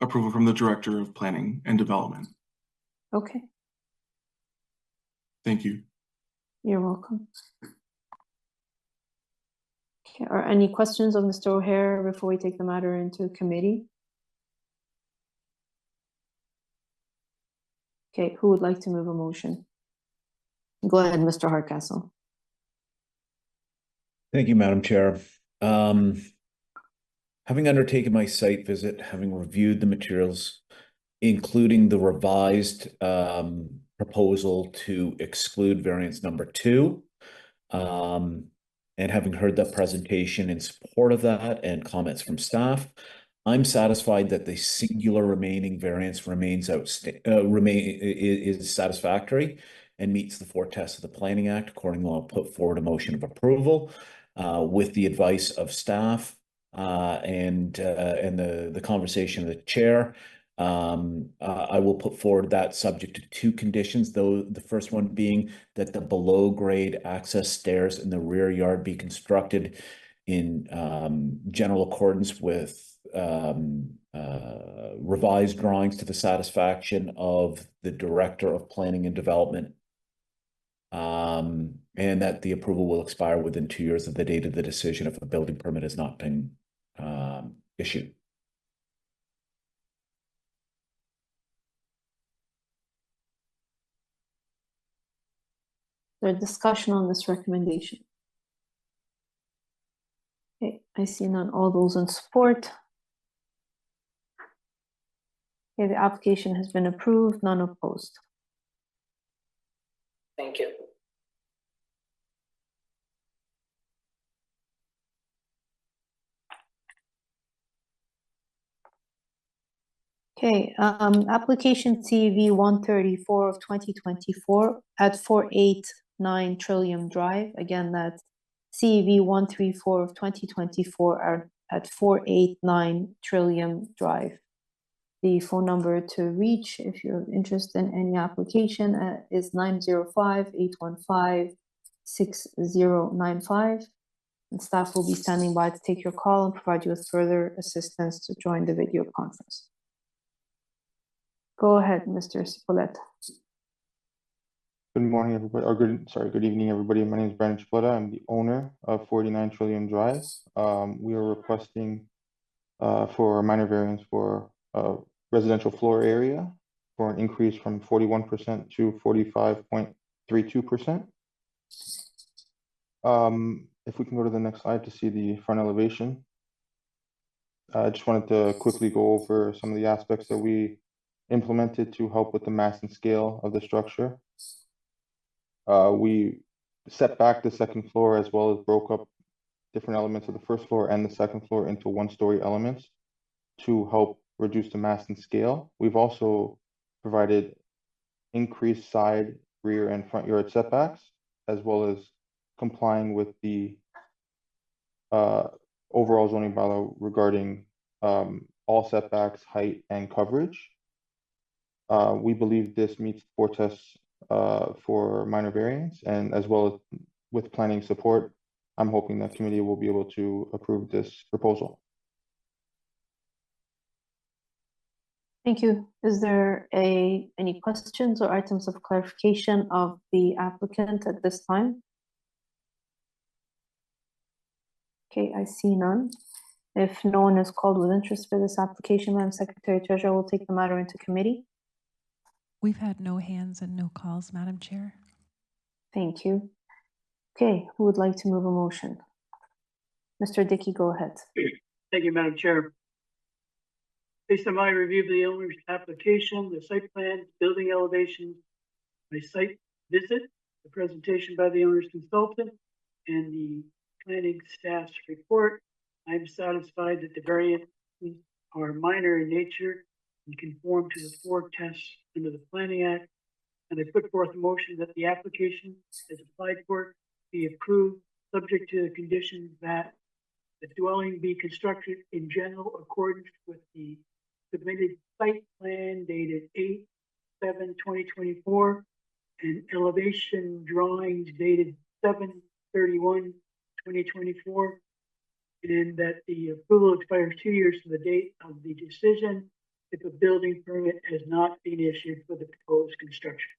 approval from the Director of Planning and Development. Okay. Thank you. You're welcome. Okay, are any questions of Mr. O'Hare before we take the matter into committee? Okay, who would like to move a motion? Go ahead, Mr. Hardcastle. Thank you, Madam Chair. Having undertaken my site visit, having reviewed the materials, including the revised proposal to exclude variance number 2, and having heard the presentation in support of that and comments from staff, I'm satisfied that the singular remaining variance is satisfactory and meets the 4 tests of the Planning Act. Accordingly, I'll put forward a motion of approval with the advice of staff and the conversation of the chair. I will put forward that subject to 2 conditions, though the first one being that the below grade access stairs in the rear yard be constructed in general accordance with revised drawings to the satisfaction of the Director of Planning and Development, and that the approval will expire within 2 years of the date of the decision if a building permit has not been issued. Is there discussion on this recommendation? Okay, I see none. All those in support? Okay, the application has been approved, none opposed. Thank you. Okay, application CV 134 of 2024 at 489 Trillium Drive. Again, that's CV 134 of 2024 are at 489 Trillium Drive. The phone number to reach if you're interested in any application is 905-815-6095. And staff will be standing by to take your call and provide you with further assistance to join the video conference. Go ahead, Mr. Cipolletta. Good morning, everybody, or good evening, everybody. My name is Brandon Cipolletta. I'm the owner of 49 Trillium Drive. We are requesting for a minor variance for residential floor area for an increase from 41% to 45.32%. If we can go to the next slide to see the front elevation. I just wanted to quickly go over some of the aspects that we implemented to help with the mass and scale of the structure. We set back the second floor as well as broke up different elements of the first floor and the second floor into 1-story elements to help reduce the mass and scale. We've also provided increased side, rear, and front yard setbacks, as well as complying with the overall zoning bylaw regarding all setbacks, height, and coverage. We believe this meets 4 tests for minor variance, and as well as with planning support, I'm hoping that committee will be able to approve this proposal. Thank you. Is there any questions or items of clarification of the applicant at this time? Okay, I see none. If no one is called with interest for this application, Madam Secretary Treasurer will take the matter into committee. We've had no hands and no calls, Madam Chair. Thank you. Okay, who would like to move a motion? Mr. Dickey, go ahead. Thank you, Madam Chair. Based on my review of the owner's application, the site plan, building elevations, my site visit, the presentation by the owner's consultant, and the planning staff's report, I'm satisfied that the variances are minor in nature and conform to the 4 tests under the Planning Act. And I put forth a motion that the application as applied for be approved, subject to the condition that the dwelling be constructed in general accordance with the submitted site plan dated 8/7/2024 and elevation drawings dated 7/31/2024, and that the approval expires 2 years from the date of the decision if a building permit has not been issued for the proposed construction.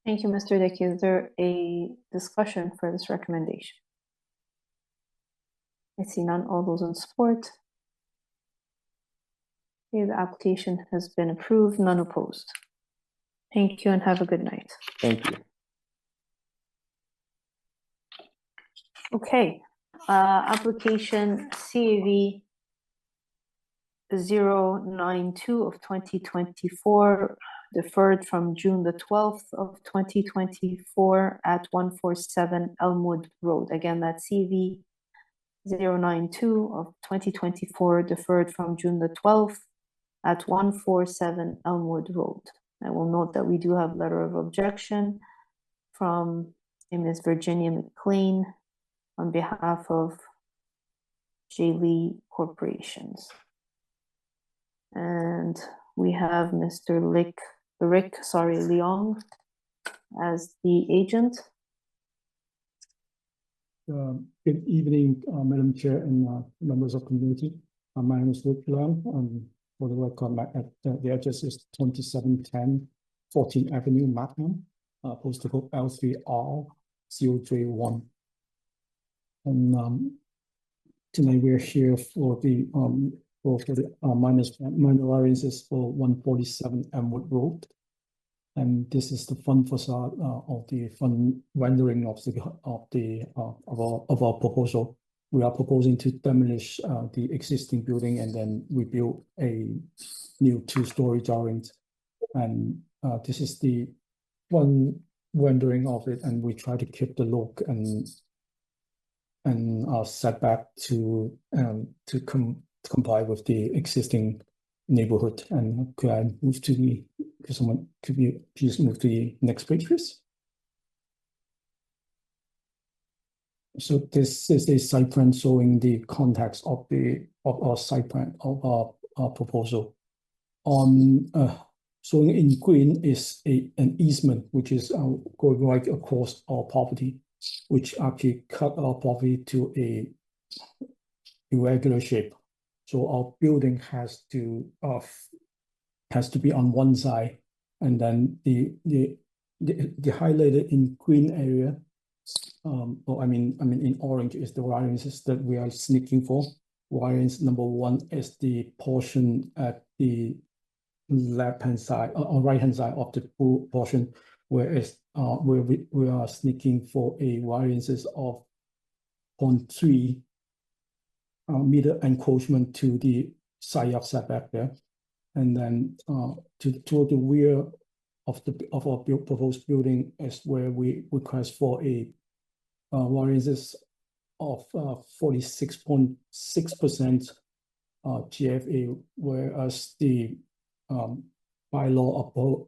Thank you, Mr. Dickey. Is there a discussion for this recommendation? I see none. All those in support? Okay, the application has been approved, none opposed. Thank you and have a good night. Thank you. Okay, application CAV 092 of 2024, deferred from June the 12th of 2024 at 147 Elmwood Road. Again, that's CV 092 of 2024, deferred from June the 12th at 147 Elmwood Road. I will note that we do have letter of objection from Ms. Virginia McLean on behalf of J. Lee Corporations. And we have Mr. Rick Leong as the agent. Good evening, Madam Chair and members of the community. My name is Rick Leong. For the record, the address is 2710 14th Avenue, Markham, postal code L3R031. And tonight we are here for the minor variances for 147 Elmwood Road. And this is the front facade of the front rendering of our proposal. We are proposing to demolish the existing building and then rebuild a new 2-story dwelling. And this is the one rendering of it, and we try to keep the look and setback to comply with the existing neighborhood. And could I move to the? Could you please move to the next page, please? So this is a site plan showing the context of our site plan of our proposal. On showing in green is an easement which is going right across our property, which actually cut our property to a irregular shape. So our building has to be on one side, and then the highlighted in green area, or I mean in orange, is the variances that we are seeking for. Variance number 1 is the portion at the left-hand side or right-hand side of the portion, whereas where we are seeking for a variances of 0.3 meter encroachment to the side yard setback there. And then to the rear of our proposed building is where we request for a variances of 46.6% GFA, whereas the bylaw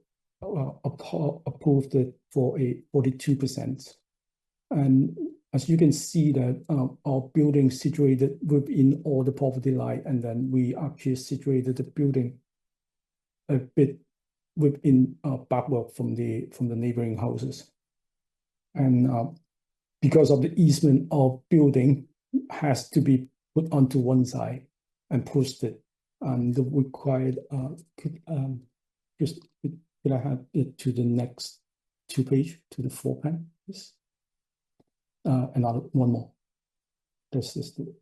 approved it for a 42%. And as you can see that our building situated within all the property line, and then we actually situated the building a bit within backward from the neighboring houses. And because of the easement of building has to be put onto one side and posted, and the required could I have it to the next 2 page, to the 4 pen, please? Another one more. This is the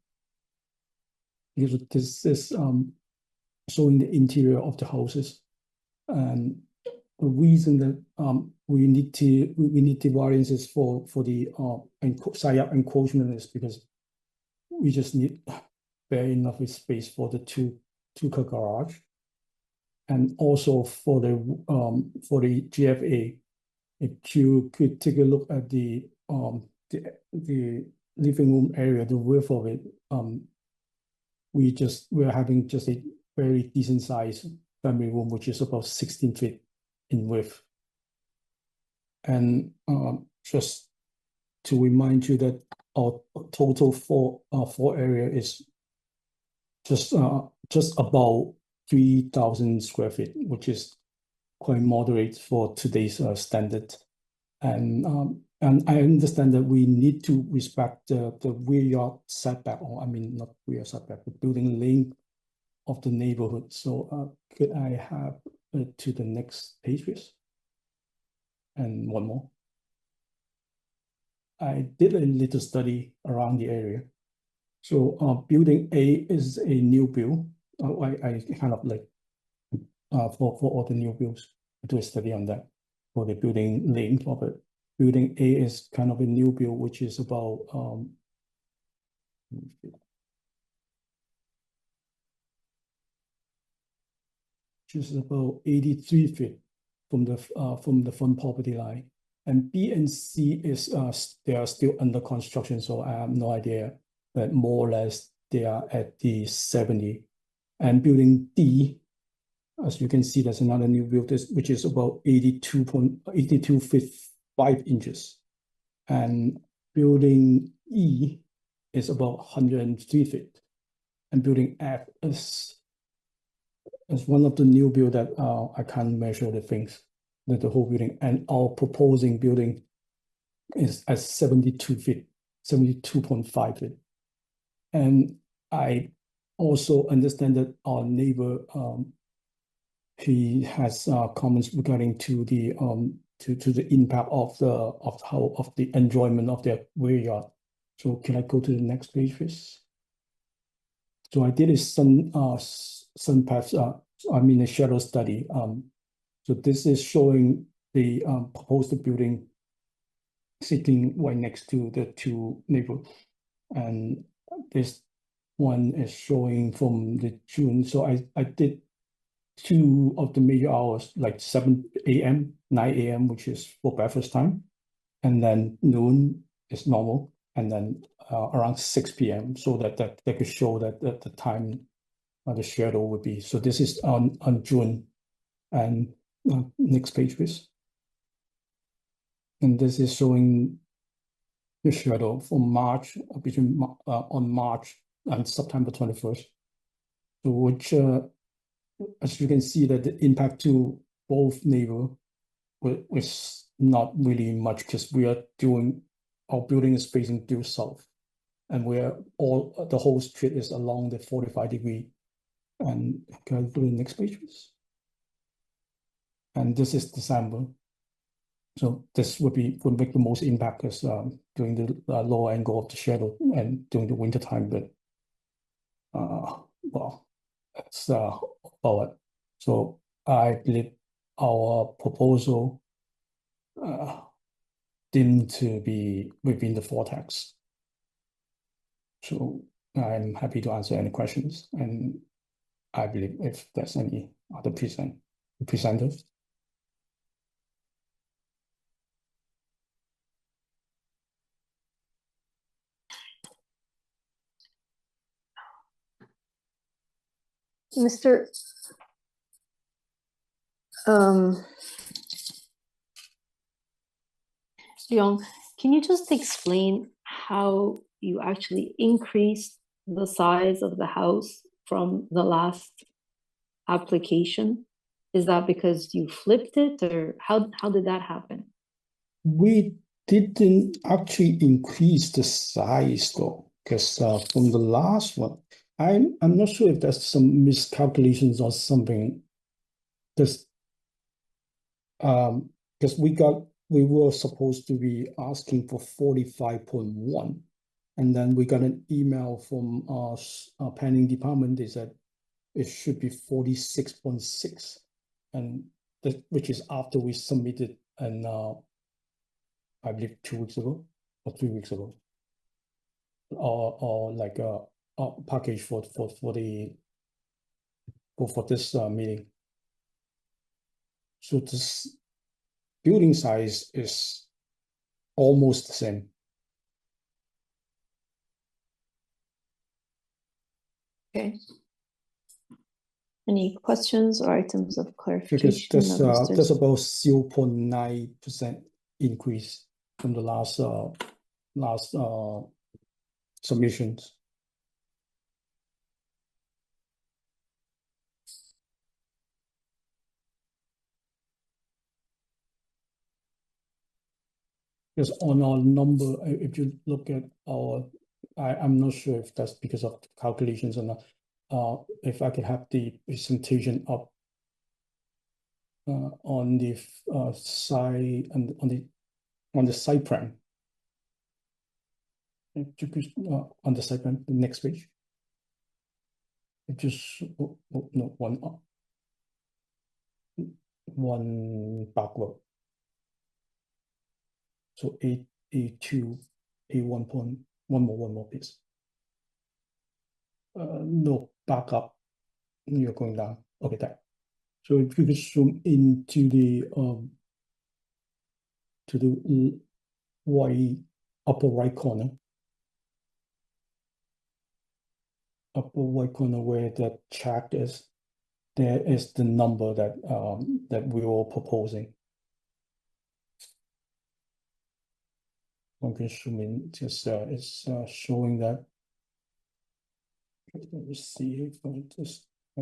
because this is showing the interior of the houses. And the reason that we need the variances for the side yard encroachment is because we just need bare enough space for the two-car garage, and also for the GFA. If you could take a look at the living room area, the width of it, we're having just a very decent size family room, which is about 16 feet in width. And just to remind you that our total floor area is just about 3,000 square feet, which is quite moderate for today's standard. And I understand that we need to respect the rear yard setback, or I mean not rear setback, the building length of the neighborhood. So could I have to the next page, please? And one more. I did a little study around the area. So building A is a new build. I kind of like for all the new builds, I do a study on that for the building length of it. Building A is kind of a new build, which is about just about 83 feet from the front property line. And B and C is they are still under construction, so I have no idea, but more or less they are at the 70. And building D, as you can see, there's another new build, which is about 82 feet 5 inches. And building E is about 103 feet. And building F is one of the new build that I can't measure the things, the whole building. And our proposing building is at 72 feet, 72.5 feet. And I also understand that our neighbor, he has comments regarding to the impact of the enjoyment of their rear yard. So can I go to the next page, please? So I did a sun path, a shadow study. So this is showing the proposed building sitting right next to the two neighborhoods, and this one is showing from the June. So I did 2 of the major hours, like 7 a.m., 9 a.m., which is for breakfast time, and then noon is normal, and then around 6 p.m. so that could show that the time the shadow would be. So this is on June. And next page, please. And this is showing the shadow from March, between on March and September 21st. So which, as you can see, that the impact to both neighbor was not really much, because we are doing, our building is facing due south, and the whole street is along the 45-degree. And can I do the next page, please? And this is December. So this would make the most impact, because during the lower angle of the shadow and during the winter time. But well, that's about it. So I believe our proposal deemed to be within the vortex. So I'm happy to answer any questions, and I believe if there's any other presenters. Mr. Leong, can you just explain how you actually increased the size of the house from the last application? Is that because you flipped it, or how did that happen? We didn't actually increase the size though, because from the last one, I'm not sure if there's some miscalculations or something. Because we were supposed to be asking for 45.1, And then we got an email from our planning department. They said it should be 46.6, and which is after we submitted, and I believe 2 weeks ago or 3 weeks ago, or like a package for this meeting. So this building size is almost the same. Okay. Any questions or items of clarification? Because that's about 0.9% increase from the last submissions. Because on our number, if you look at our, I'm not sure if that's because of calculations or not. If I could have the presentation up on the side and on the side plan. On the side plan, the next page. It just no one backward. So A2, A1 one more please. No, back up. You're going down. Okay, that. So if you could zoom into the upper right corner. Upper right corner where the check is, there is the number that that we were proposing. One can zoom in, just it's showing that. Let me see if I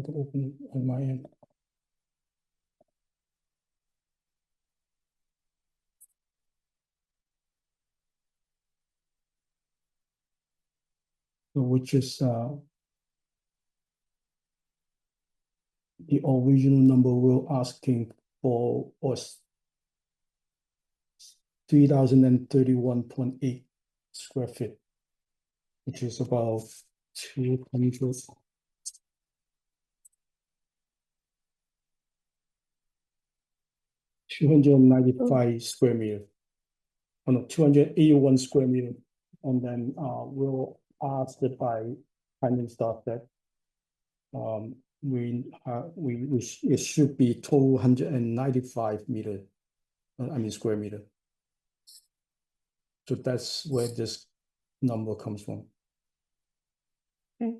can open on my end. Which is the original number we're asking for was 3,031.8 square feet, which is about 295 square meter. Oh no, 281 square meter. And then we'll ask it by finding stuff that it should be 295 meter, square meter. So that's where this number comes from. Okay.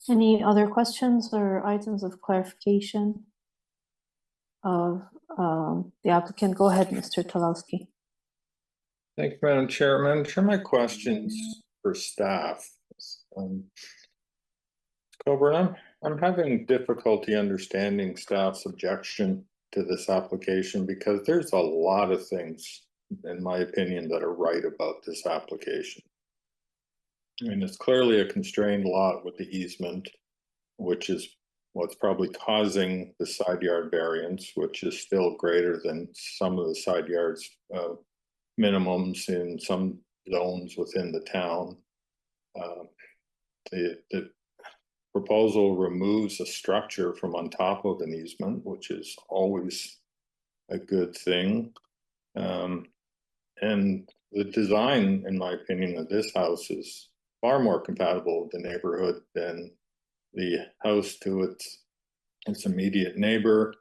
Any other questions or items of clarification of the applicant? Go ahead, Mr. Talowski. Thank you, Madam Chair. Madam Chair, my questions for staff. Coburn, I'm having difficulty understanding staff's objection to this application because there's a lot of things, in my opinion, that are right about this application. I mean, it's clearly a constrained lot with the easement, which is what's probably causing the side yard variance, which is still greater than some of the side yards minimums in some zones within the town. The proposal removes a structure from on top of an easement, which is always a good thing. And the design, in my opinion, of this house is far more compatible with the neighborhood than the house to its immediate neighbor.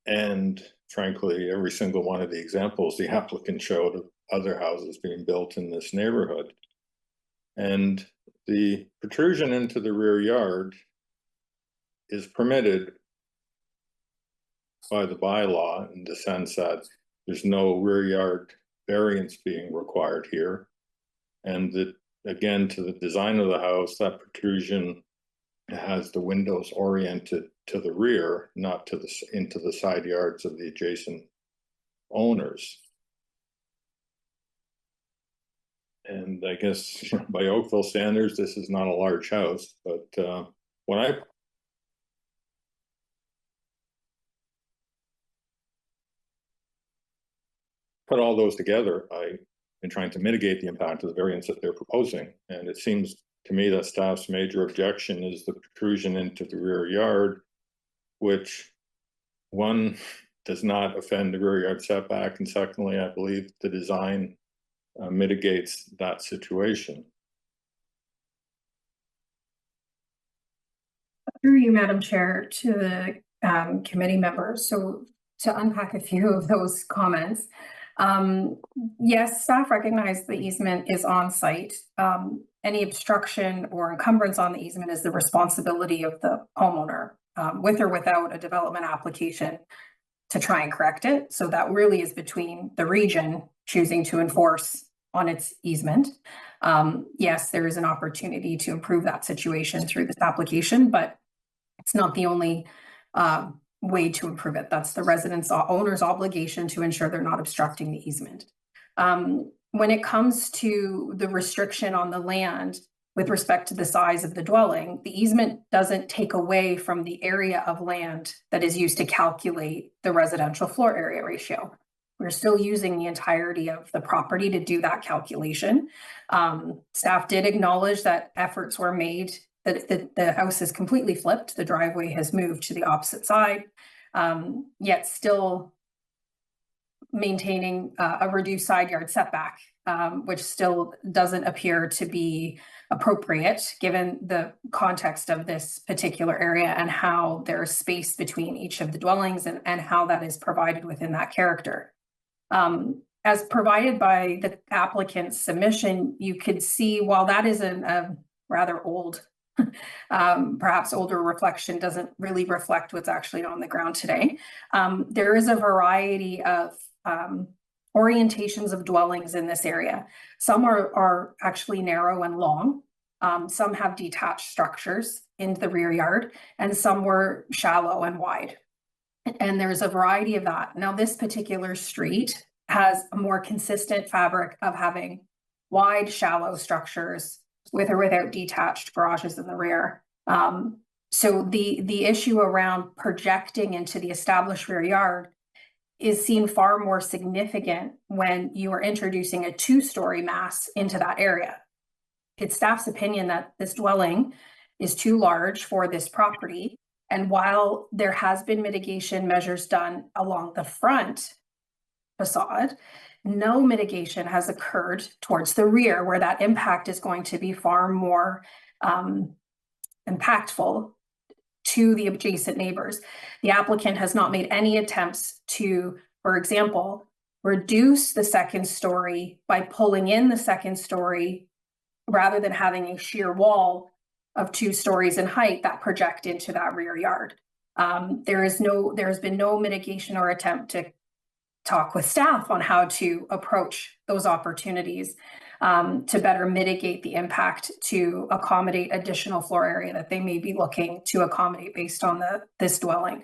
And frankly, every single one of the examples the applicant showed of other houses being built in this neighborhood. And the protrusion into the rear yard is permitted by the bylaw in the sense that there's no rear yard variance being required here. And that, again, to the design of the house, that protrusion has the windows oriented to the rear, not to into the side yards of the adjacent owners. And I guess by Oakville standards, this is not a large house, but when I put all those together, I've been trying to mitigate the impact of the variance that they're proposing. And it seems to me that staff's major objection is the protrusion into the rear yard, which one does not offend the rear yard setback, and secondly, I believe the design mitigates that situation. Through you, Madam Chair, to the committee members. So to unpack a few of those comments, yes, staff recognize the easement is on site. Any obstruction or encumbrance on the easement is the responsibility of the homeowner, with or without a development application to try and correct it. So that really is between the region choosing to enforce on its easement. Yes, there is an opportunity to improve that situation through this application, but it's not the only way to improve it. That's the residents' owner's obligation to ensure they're not obstructing the easement. When it comes to the restriction on the land with respect to the size of the dwelling, the easement doesn't take away from the area of land that is used to calculate the residential floor area ratio. We're still using the entirety of the property to do that calculation. Staff did acknowledge that efforts were made, that the house is completely flipped. The driveway has moved to the opposite side, yet still maintaining a reduced side yard setback, which still doesn't appear to be appropriate given the context of this particular area and how there's space between each of the dwellings and how that is provided within that character. As provided by the applicant's submission, you could see while that is a rather old, perhaps older reflection, doesn't really reflect what's actually on the ground today. There is a variety of orientations of dwellings in this area. Some are actually narrow and long. Some have detached structures in the rear yard, and some were shallow and wide. And there's a variety of that. Now, this particular street has a more consistent fabric of having wide, shallow structures with or without detached garages in the rear. So the issue around projecting into the established rear yard is seen far more significant when you are introducing a two-story mass into that area. It's staff's opinion that this dwelling is too large for this property. And while there has been mitigation measures done along the front facade, no mitigation has occurred towards the rear, where that impact is going to be far more impactful to the adjacent neighbors. The applicant has not made any attempts to, for example, reduce the second story by pulling in the second story rather than having a sheer wall of 2 stories in height that project into that rear yard. There has been no mitigation or attempt to talk with staff on how to approach those opportunities to better mitigate the impact to accommodate additional floor area that they may be looking to accommodate based on this dwelling.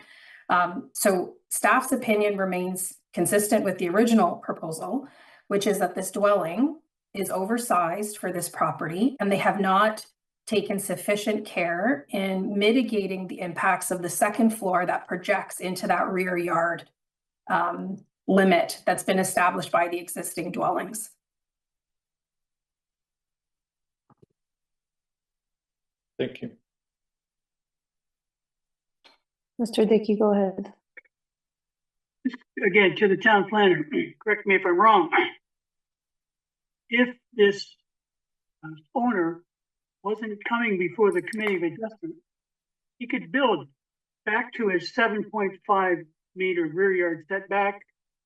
So staff's opinion remains consistent with the original proposal, which is that this dwelling is oversized for this property, and they have not taken sufficient care in mitigating the impacts of the second floor that projects into that rear yard limit that's been established by the existing dwellings. Thank you. Mr. Dickey, go ahead. Again, to the town planner, correct me if I'm wrong. If this owner wasn't coming before the committee of adjustment, he could build back to his 7.5 meter rear yard setback,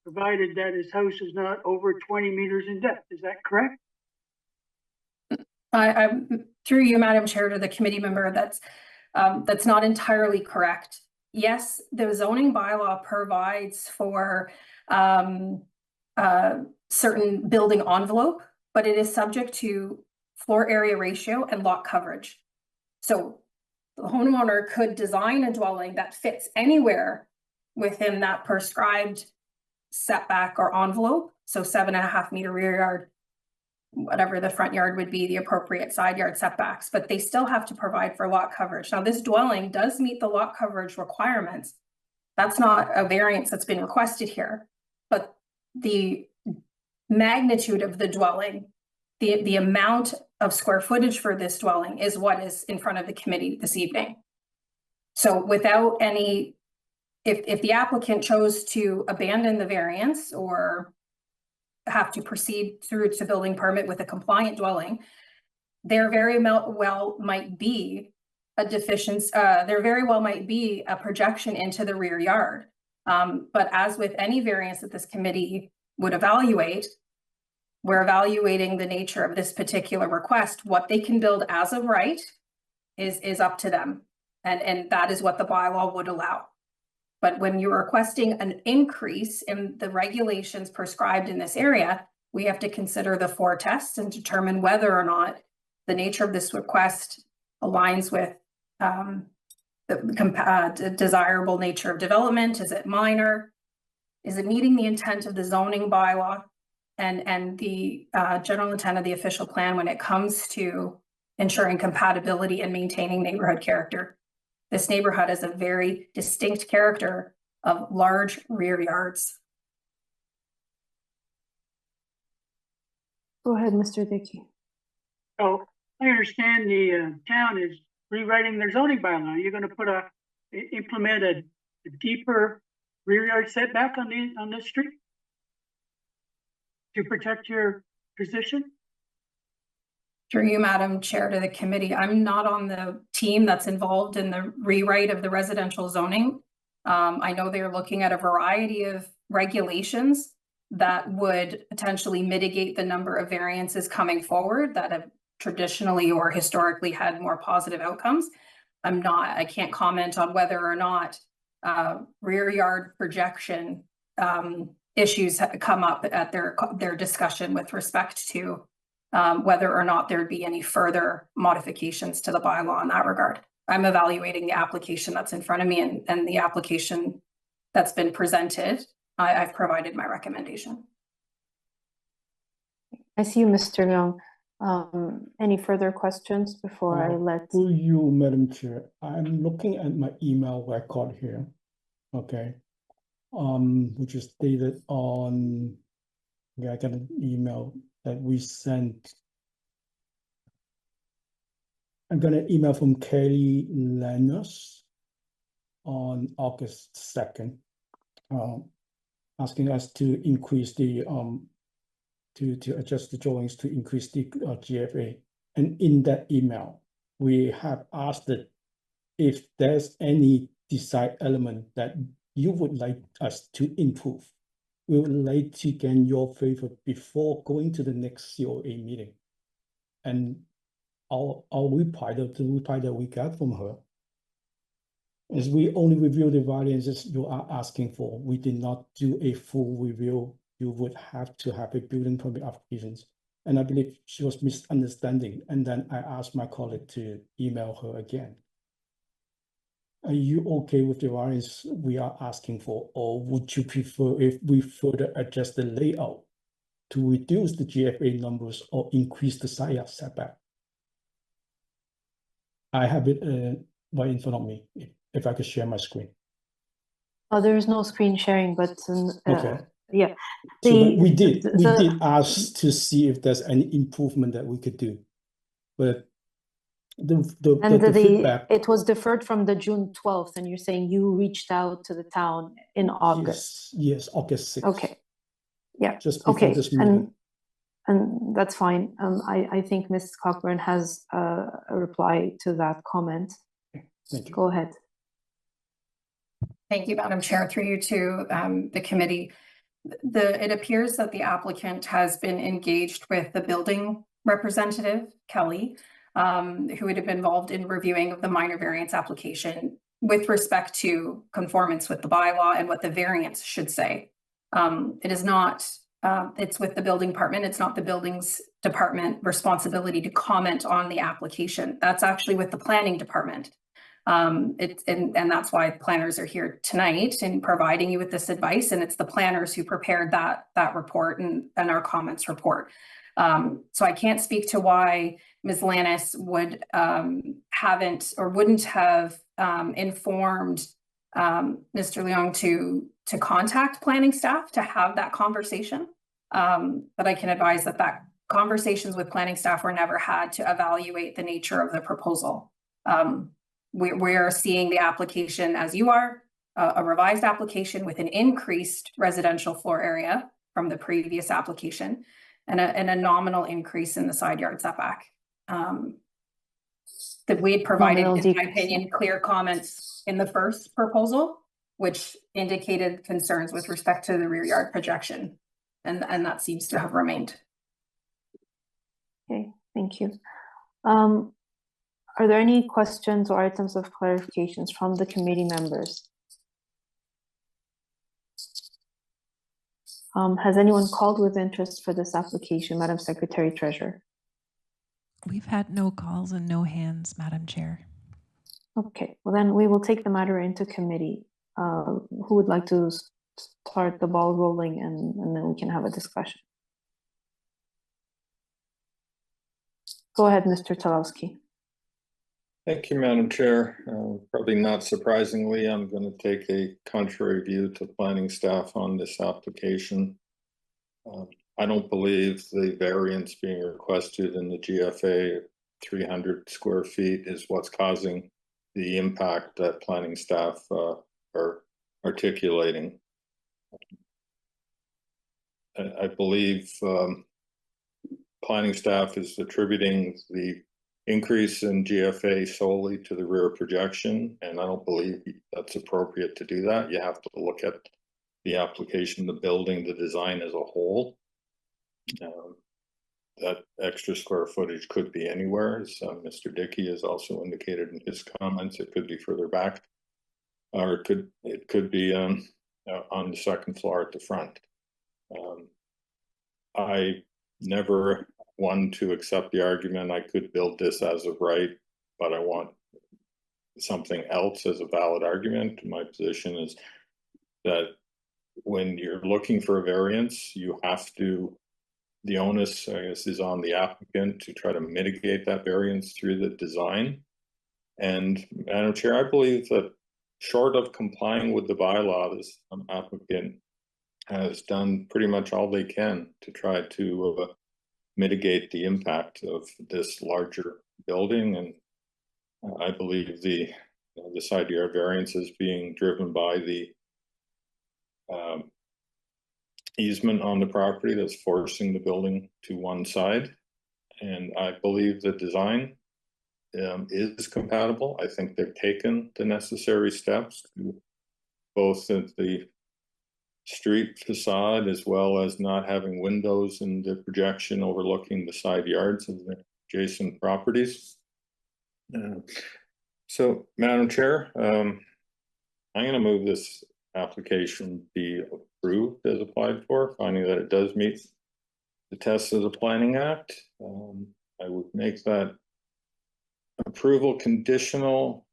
provided that his house is not over 20 meters in depth. Is that correct? I'm through you, Madam Chair, to the committee member. That's not entirely correct. Yes, the zoning bylaw provides for certain building envelope, but it is subject to floor area ratio and lot coverage. So the homeowner could design a dwelling that fits anywhere within that prescribed setback or envelope. So 7.5 meter rear yard, whatever the front yard would be, the appropriate side yard setbacks, but they still have to provide for lot coverage. Now, this dwelling does meet the lot coverage requirements. That's not a variance that's been requested here, but the magnitude of the dwelling, the amount of square footage for this dwelling is what is in front of the committee this evening. So without any, if the applicant chose to abandon the variance or have to proceed through to building permit with a compliant dwelling, there very well might be a deficiency, there very well might be a projection into the rear yard. But as with any variance that this committee would evaluate, we're evaluating the nature of this particular request. What they can build as of right is up to them. And that is what the bylaw would allow. But when you're requesting an increase in the regulations prescribed in this area, we have to consider the 4 tests and determine whether or not the nature of this request aligns with the desirable nature of development. Is it minor? Is it meeting the intent of the zoning bylaw and the general intent of the official plan when it comes to ensuring compatibility and maintaining neighborhood character? This neighborhood has a very distinct character of large rear yards. Go ahead, Mr. Dickey. So I understand the town is rewriting their zoning bylaw. You're going to implement a deeper rear yard setback on this street to protect your position? Through you, Madam Chair, to the committee, I'm not on the team that's involved in the rewrite of the residential zoning. I know they're looking at a variety of regulations that would potentially mitigate the number of variances coming forward that have traditionally or historically had more positive outcomes. I can't comment on whether or not rear yard projection issues have come up at their discussion with respect to whether or not there'd be any further modifications to the bylaw in that regard. I'm evaluating the application that's in front of me and the application that's been presented. I've provided my recommendation. I see you, Mr. Leung. Any further questions before I let you, Madam Chair? I'm looking at my email record here. Okay. Which is dated on, I got an email that we sent. I got an email from Kelly Lanus on August 2nd, asking us to increase the to adjust the drawings to increase the GFA. And in that email, we have asked that if there's any design element that you would like us to improve. We would like to gain your favor before going to the next COA meeting. And our reply, the reply that we got from her is we only review the variances you are asking for. We did not do a full review. You would have to have a building permit applications. And I believe she was misunderstanding. And then I asked my colleague to email her again. Are you okay with the variance we are asking for, or would you prefer if we further adjust the layout to reduce the GFA numbers or increase the side yard setback? I have it right in front of me, if I could share my screen. there is no screen sharing, but okay. Yeah. So we did ask to see if there's any improvement that we could do, but the feedback, it was deferred from the June 12th, and you're saying you reached out to the town in August. Yes, August 6th. Okay. Yeah. Just before this meeting. And that's fine. I think Ms. Cockburn has a reply to that comment. Thank you. Go ahead. Thank you, Madam Chair. Through you to the committee. It appears that the applicant has been engaged with the building representative, Kelly, who would have been involved in reviewing of the minor variance application with respect to conformance with the bylaw and what the variance should say. It is not, it's with the building department. It's not the buildings department responsibility to comment on the application. That's actually with the planning department. And that's why planners are here tonight in providing you with this advice. And it's the planners who prepared that report and our comments report. So I can't speak to why Ms. Lannis would haven't or wouldn't have informed Mr. Leung to contact planning staff to have that conversation. But I can advise that conversations with planning staff were never had to evaluate the nature of the proposal. We're seeing the application as you are, a revised application with an increased residential floor area from the previous application and a nominal increase in the side yard setback. That we had provided, in my opinion, clear comments in the first proposal, which indicated concerns with respect to the rear yard projection. And that seems to have remained. Okay, thank you. Are there any questions or items of clarifications from the committee members? Has anyone called with interest for this application, Madam Secretary Treasurer? We've had no calls and no hands, Madam Chair. Okay, well then we will take the matter into committee. Who would like to start the ball rolling and then we can have a discussion? Go ahead, Mr. Talowski. Thank you, Madam Chair. Probably not surprisingly, I'm going to take a contrary view to planning staff on this application. I don't believe the variance being requested in the GFA 300 square feet is what's causing the impact that planning staff are articulating. I believe planning staff is attributing the increase in GFA solely to the rear projection, and I don't believe that's appropriate to do that. You have to look at the application, the building, the design as a whole. That extra square footage could be anywhere, as Mr. Dickey has also indicated in his comments. It could be further back, or it could be on the second floor at the front. I never one to accept the argument I could build this as of right, but I want something else as a valid argument. My position is that when you're looking for a variance, you have to, the onus, I guess, is on the applicant to try to mitigate that variance through the design. And Madam Chair, I believe that short of complying with the bylaw, this applicant has done pretty much all they can to try to mitigate the impact of this larger building. And I believe the side yard variance is being driven by the easement on the property that's forcing the building to one side. And I believe the design is compatible. I think they've taken the necessary steps to both at the street facade as well as not having windows in the projection overlooking the side yards of the adjacent properties. So, Madam Chair, I'm going to move this application be approved as applied for, finding that it does meet the tests of the Planning Act. I would make that approval conditional.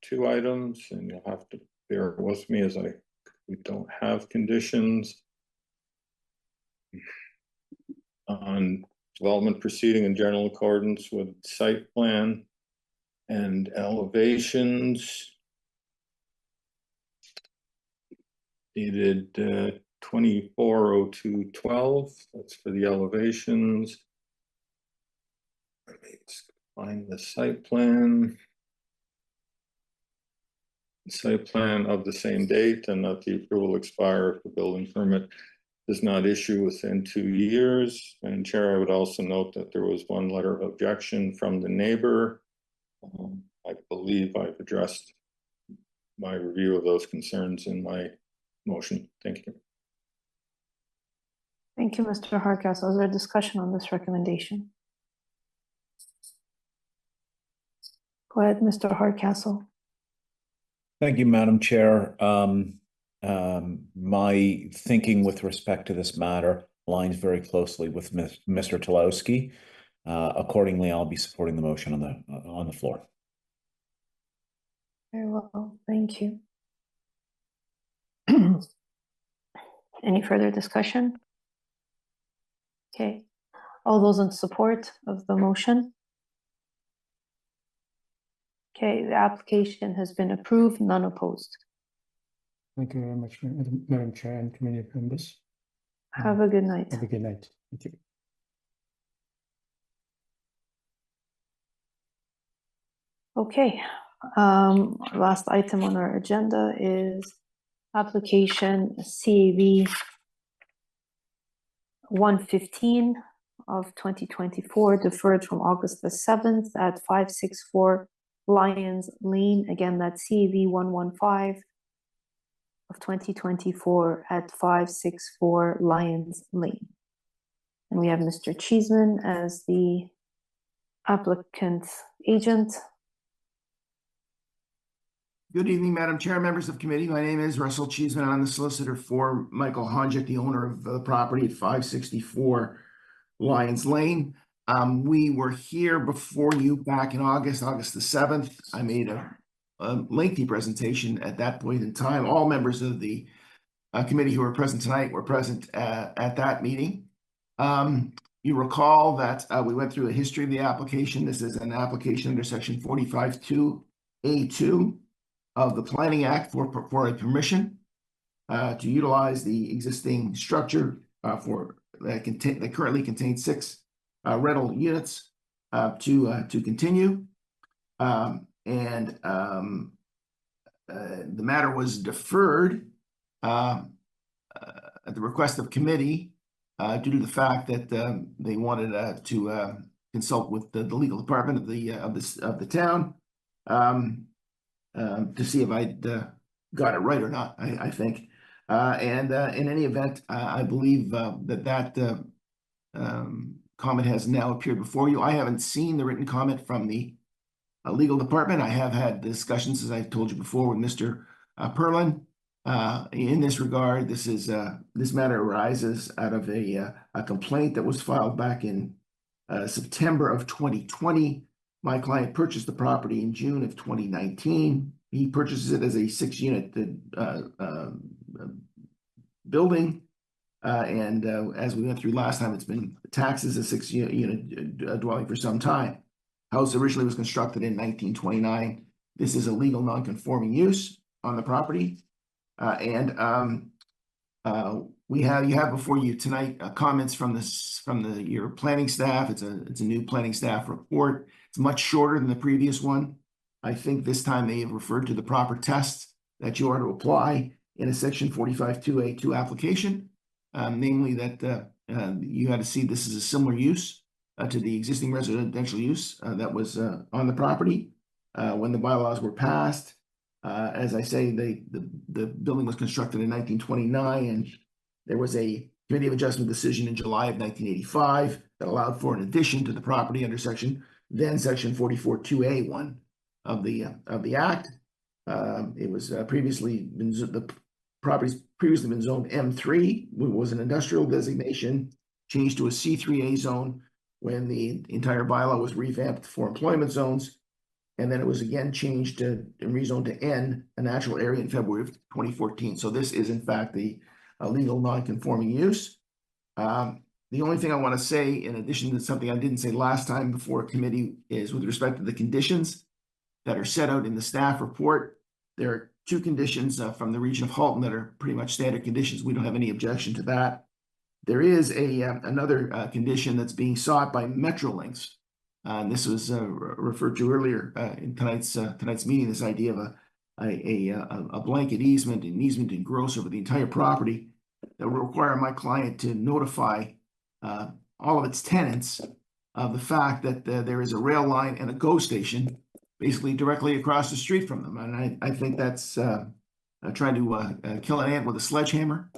2 items, and you'll have to bear with me as we don't have conditions on development proceeding in general accordance with site plan and elevations dated 24/02/12. That's for the elevations. Let me find the site plan. Site plan of the same date, and that the approval expire if the building permit does not issue within 2 years. And Chair, I would also note that there was 1 letter of objection from the neighbor. I believe I've addressed my review of those concerns in my motion. Thank you. Thank you, Mr. Hardcastle. Is there a discussion on this recommendation? Go ahead, Mr. Hardcastle. Thank you, Madam Chair. My thinking with respect to this matter aligns very closely with Mr. Talowski. Accordingly, I'll be supporting the motion on the floor. Very well, thank you. Any further discussion? Okay, all those in support of the motion? Okay, the application has been approved, none opposed. Thank you very much, Madam Chair and committee members. Have a good night. Have a good night. Thank you. Okay, last item on our agenda is application CAV 115 of 2024, deferred from August the 7th at 564 Lions Lane. Again, that's CAV 115 of 2024 at 564 Lions Lane. And we have Mr. Cheeseman as the applicant agent. Good evening, Madam Chair, members of committee. My name is Russell Cheeseman. I'm the solicitor for Michael Honjic, the owner of the property at 564 Lions Lane. We were here before you back in August the 7th. I made a lengthy presentation at that point in time. All members of the committee who are present tonight were present at that meeting. You recall that we went through a history of the application. This is an application under section 45(2)(a)(2) of the Planning Act for a permission to utilize the existing structure that currently contains 6 rental units to continue. The matter was deferred at the request of committee due to the fact that they wanted to consult with the legal department of the town to see if I'd got it right or not. I think, in any event, I believe that comment has now appeared before you. I haven't seen the written comment from the legal department. I have had discussions, as I've told you before, with Mr. Perlin. In this regard, this matter arises out of a complaint that was filed back in September of 2020. My client purchased the property in June of 2019. He purchases it as a 6-unit building. As we went through last time, it's been taxed as a 6-unit dwelling for some time. House originally was constructed in 1929. This is a legal non-conforming use on the property. You have before you tonight comments from your planning staff. It's a new planning staff report. It's much shorter than the previous one. I think this time they have referred to the proper tests that you are to apply in a section 45(2)(a)(2) application, namely that you had to see this is a similar use to the existing residential use that was on the property when the bylaws were passed. As I say, the building was constructed in 1929, and there was a Committee of Adjustment decision in July of 1985 that allowed for an addition to the property under section 44(2)(a)(1) of the Act. It was the property's previously been zoned M3, which was an industrial designation, changed to a C3A zone when the entire bylaw was revamped for employment zones. And then it was again changed and rezoned to N, a natural area, in February of 2014. So this is in fact the legal non-conforming use. The only thing I want to say, in addition to something I didn't say last time before committee, is with respect to the conditions that are set out in the staff report. There are 2 conditions from the region of Halton that are pretty much standard conditions. We don't have any objection to that. There is another condition that's being sought by Metrolinx. This was referred to earlier in tonight's meeting. This idea of a blanket easement, an easement in gross over the entire property that will require my client to notify all of its tenants of the fact that there is a rail line and a GO station basically directly across the street from them. And I think that's trying to kill an ant with a sledgehammer,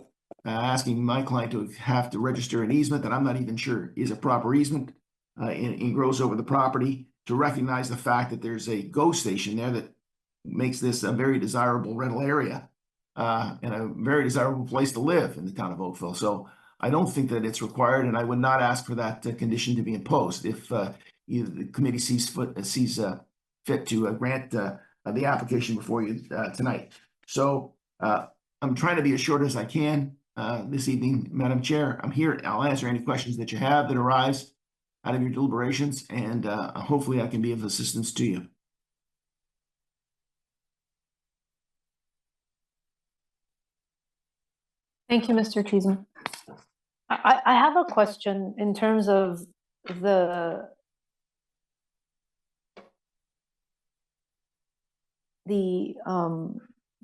asking my client to have to register an easement that I'm not even sure is a proper easement in gross over the property, to recognize the fact that there's a GO station there that makes this a very desirable rental area and a very desirable place to live in the town of Oakville. So I don't think that it's required, and I would not ask for that condition to be imposed if the committee sees fit to grant the application before you tonight. So I'm trying to be as short as I can this evening, Madam Chair. I'm here. I'll answer any questions that you have that arise out of your deliberations, and hopefully I can be of assistance to you. Thank you, Mr. Cheeseman. I have a question in terms of the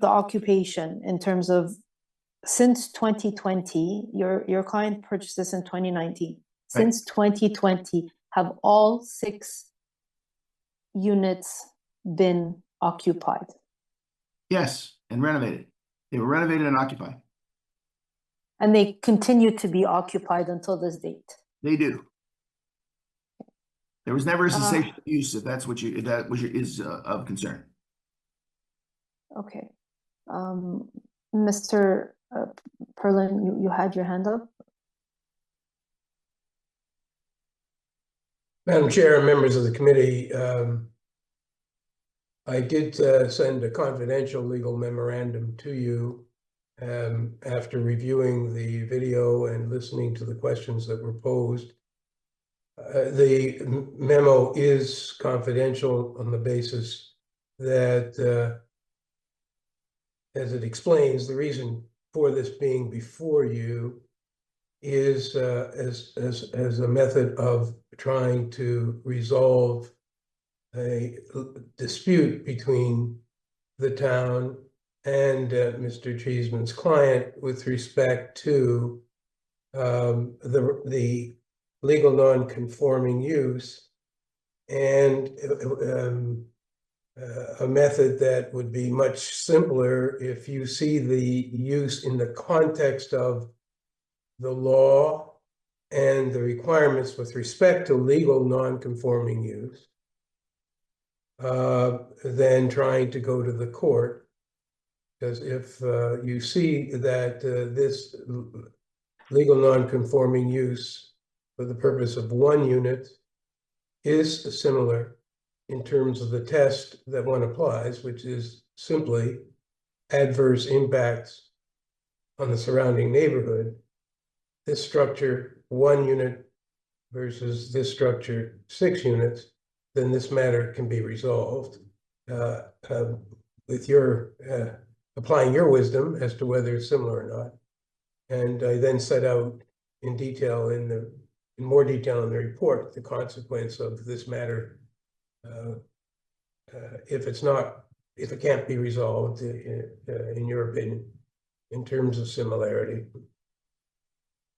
occupation, in terms of since 2020, your client purchased this in 2019. Since 2020, have all 6 units been occupied? Yes, and renovated. They were renovated and occupied. And they continue to be occupied until this date? They do. There was never a cessation of use, if that's what you, if that was is of concern. Okay. Mr. Perlin, you had your hand up? Madam Chair and members of the committee, I did send a confidential legal memorandum to you after reviewing the video and listening to the questions that were posed. The memo is confidential on the basis that, as it explains, the reason for this being before you is as a method of trying to resolve a dispute between the town and Mr. Cheeseman's client with respect to the legal non-conforming use, and a method that would be much simpler if you see the use in the context of the law and the requirements with respect to legal non-conforming use, than trying to go to the court. Because if you see that this legal non-conforming use for the purpose of 1 unit is similar in terms of the test that one applies, which is simply adverse impacts on the surrounding neighborhood, this structure 1 unit versus this structure 6 units, then this matter can be resolved with your applying your wisdom as to whether it's similar or not. And I then set out in detail in more detail in the report the consequence of this matter if it can't be resolved in your opinion in terms of similarity.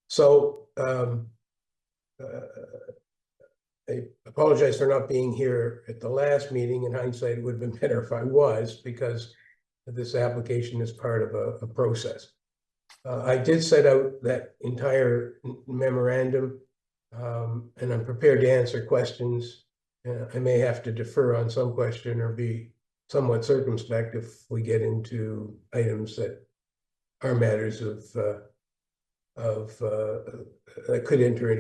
So I apologize for not being here at the last meeting. In hindsight, it would have been better if I was, because this application is part of a process. I did set out that entire memorandum, and I'm prepared to answer questions. I may have to defer on some question or be somewhat circumspect if we get into items that are matters that could enter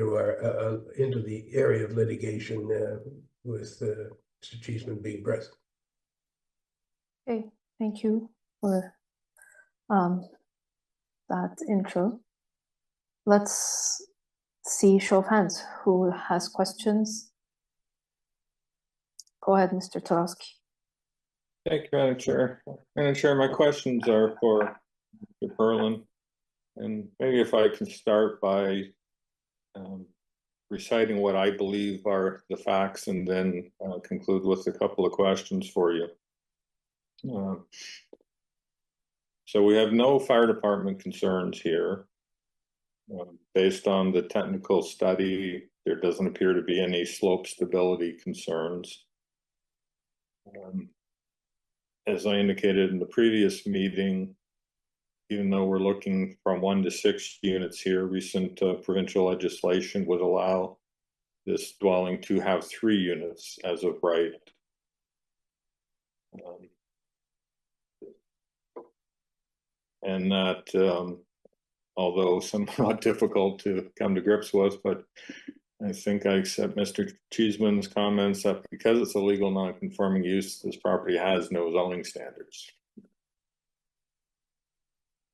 into the area of litigation with Mr. Cheeseman being present. Okay, thank you for that intro. Let's see show of hands. Who has questions? Go ahead, Mr. Tarowski. Thank you, Madam Chair. Madam Chair, my questions are for Mr. Perlin. And maybe if I can start by reciting what I believe are the facts and then conclude with a couple of questions for you. So we have no fire department concerns here. Based on the technical study, there doesn't appear to be any slope stability concerns. As I indicated in the previous meeting, even though we're looking from 1 to 6 units here, recent provincial legislation would allow this dwelling to have 3 units as of right. And that, although somewhat difficult to come to grips with, but I think I accept Mr. Cheeseman's comments that because it's a legal non-conforming use, this property has no zoning standards.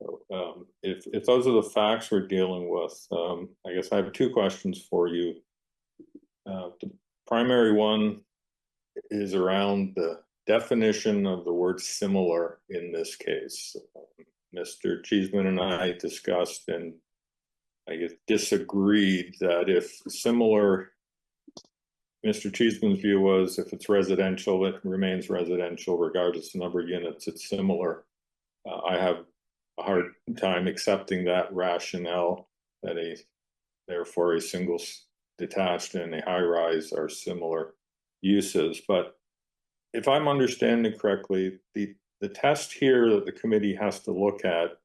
So, if those are the facts we're dealing with, I guess I have 2 questions for you. The primary one is around the definition of the word similar in this case. Mr. Cheeseman and I discussed in I guess, disagreed that if similar, Mr. Cheeseman's view was if it's residential, it remains residential regardless of the number of units, it's similar. I have a hard time accepting that rationale that therefore a single detached and a high rise are similar uses. But if I'm understanding correctly, the test here that the committee has to look at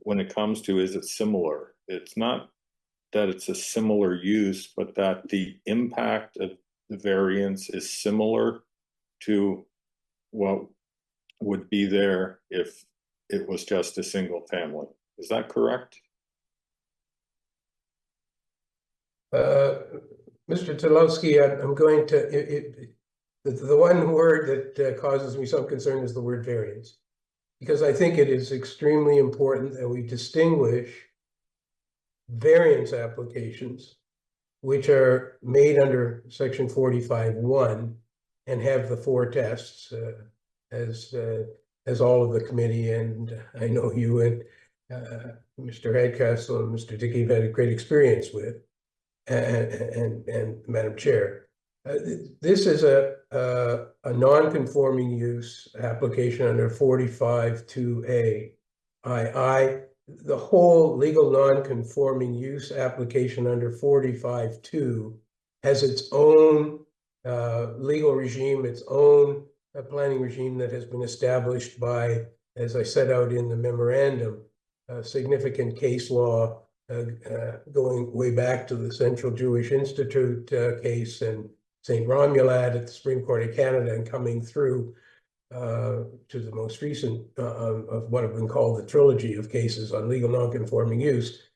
when it comes to is it similar? It's not that it's a similar use, but that the impact of the variance is similar to what would be there if it was just a single family. Is that correct? Mr. Tulowski, I'm going to, the one word that causes me some concern is the word variance, because I think it is extremely important that we distinguish variance applications, which are made under section 45(1) and have the 4 tests, as all of the committee, and I know you and Mr. Hadcastle and Mr. Dickey have had a great experience with, and Madam Chair. This is a non-conforming use application under 45(2)(a). The whole legal non-conforming use application under 45(2) has its own legal regime, its own planning regime that has been established by, as I set out in the memorandum, significant case law going way back to the Central Jewish Institute case and St. Romuald at the Supreme Court of Canada, and coming through to the most recent of what have been called the trilogy of cases on legal non-conforming use.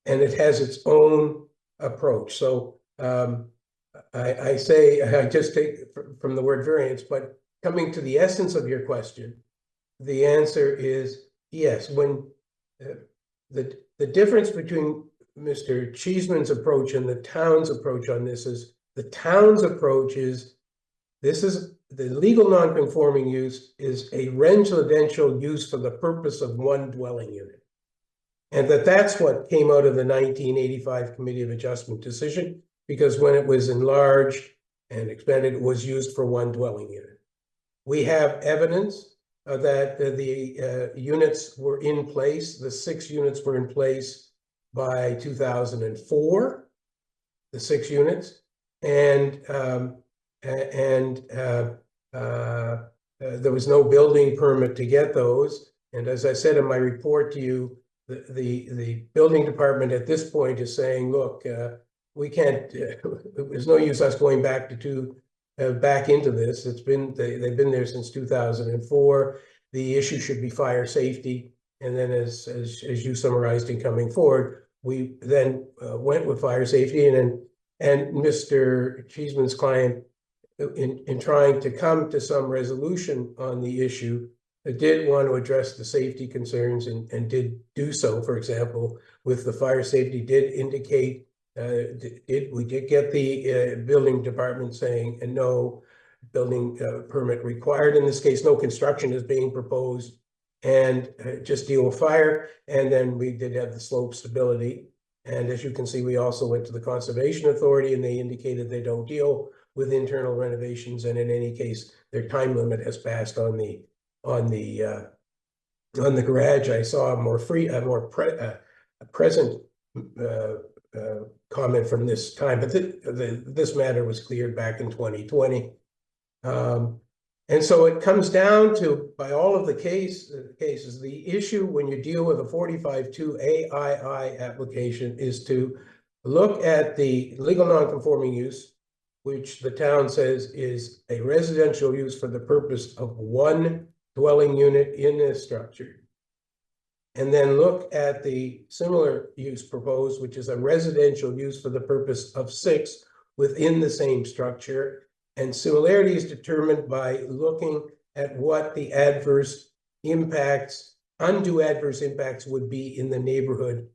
And it has its own approach. So I say, I just take from the word variance, but coming to the essence of your question, the answer is yes. When the difference between Mr. Cheeseman's approach and the town's approach on this is, the town's approach is, this is the legal non-conforming use is a residential use for the purpose of one dwelling unit. And that's what came out of the 1985 Committee of Adjustment decision, because when it was enlarged and expanded, it was used for one dwelling unit. We have evidence that the units were in place, the 6 units were in place by 2004, the 6 units, and there was no building permit to get those. And as I said in my report to you, the building department at this point is saying, look, we can't, there's no use us going back to back into this. It's been, they've been there since 2004. The issue should be fire safety. And then as you summarized in coming forward, we then went with fire safety, and Mr. Cheeseman's client, in trying to come to some resolution on the issue, did want to address the safety concerns and did do so. For example, with the fire safety, did indicate, we did get the building department saying, and no building permit required in this case, no construction is being proposed, and just deal with fire. And then we did have the slope stability. And as you can see, we also went to the Conservation Authority, and they indicated they don't deal with internal renovations, and in any case, their time limit has passed on the garage. I saw a more present comment from this time, but this matter was cleared back in 2020. And so it comes down to, by all of the cases, the issue when you deal with a 45(2)(a)(ii) application is to look at the legal non-conforming use, which the town says is a residential use for the purpose of one dwelling unit in a structure. And then look at the similar use proposed, which is a residential use for the purpose of 6 within the same structure. And similarity is determined by looking at what the adverse impacts, undue adverse impacts would be in the neighborhood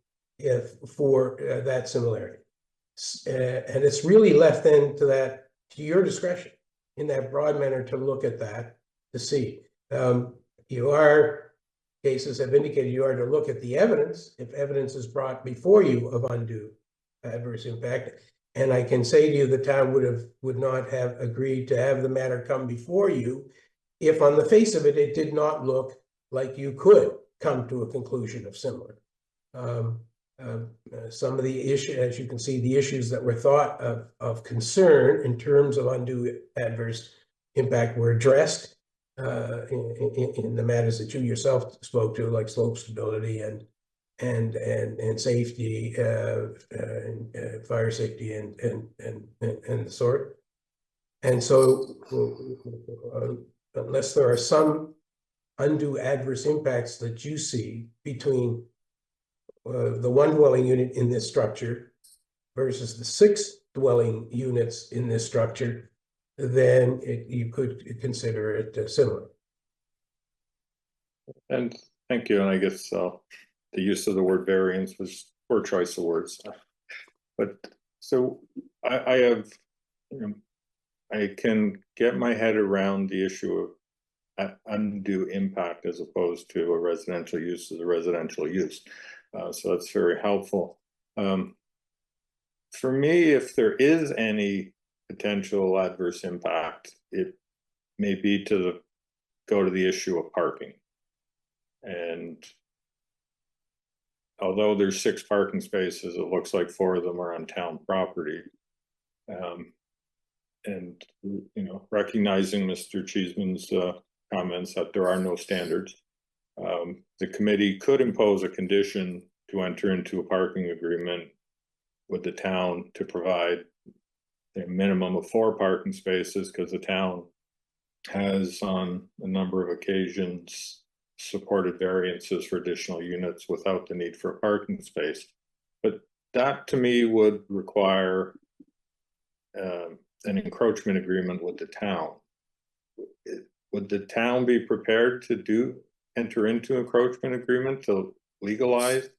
for that similarity. And it's really left then to your discretion in that broad manner to look at that, to see. You are cases have indicated you are to look at the evidence, if evidence is brought before you of undue adverse impact. And I can say to you, the town would not have agreed to have the matter come before you if on the face of it, it did not look like you could come to a conclusion of similar. Some of the issues, as you can see, the issues that were thought of concern in terms of undue adverse impact were addressed in the matters that you yourself spoke to, like slope stability and safety, fire safety, and the sort. And so, unless there are some undue adverse impacts that you see between the one dwelling unit in this structure versus the 6 dwelling units in this structure, then you could consider it similar. And thank you. And I guess the use of the word variance was poor choice of words. But so I have, I can get my head around the issue of undue impact as opposed to a residential use as a residential use. So that's very helpful. For me, if there is any potential adverse impact, it may be to go to the issue of parking. And although there's 6 parking spaces, it looks like 4 of them are on town property. And recognizing Mr. Cheeseman's comments that there are no standards, the committee could impose a condition to enter into a parking agreement with the town to provide a minimum of 4 parking spaces, because the town has on a number of occasions supported variances for additional units without the need for a parking space. But that to me would require an encroachment agreement with the town. Would the town be prepared to enter into encroachment agreement to legalize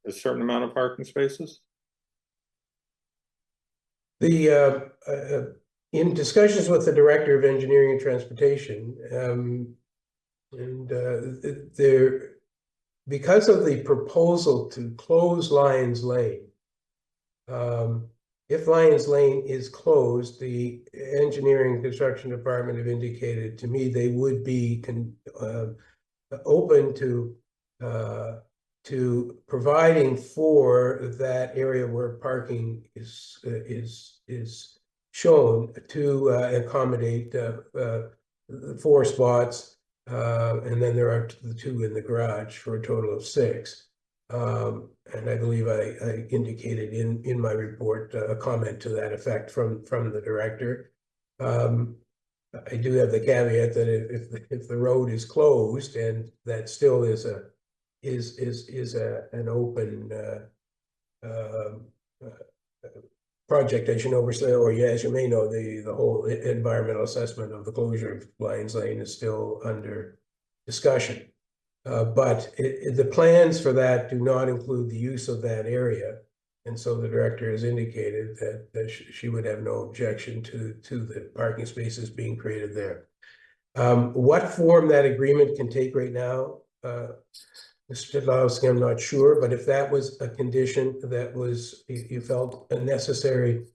a certain amount of parking spaces? In discussions with the Director of Engineering and Transportation, because of the proposal to close Lions Lane, if Lions Lane is closed, the Engineering and Construction Department have indicated to me they would be open to providing for that area where parking is shown to accommodate 4 spots, and then there are the 2 in the garage for a total of 6. And I believe I indicated in my report a comment to that effect from the director. I do have the caveat that if the road is closed and that still is an open project, as you know, or as you may know, the whole environmental assessment of the closure of Lions Lane is still under discussion. But the plans for that do not include the use of that area. And so the director has indicated that she would have no objection to the parking spaces being created there. What form that agreement can take right now, Mr. Tedlowski, I'm not sure, but if that was a condition that you felt necessary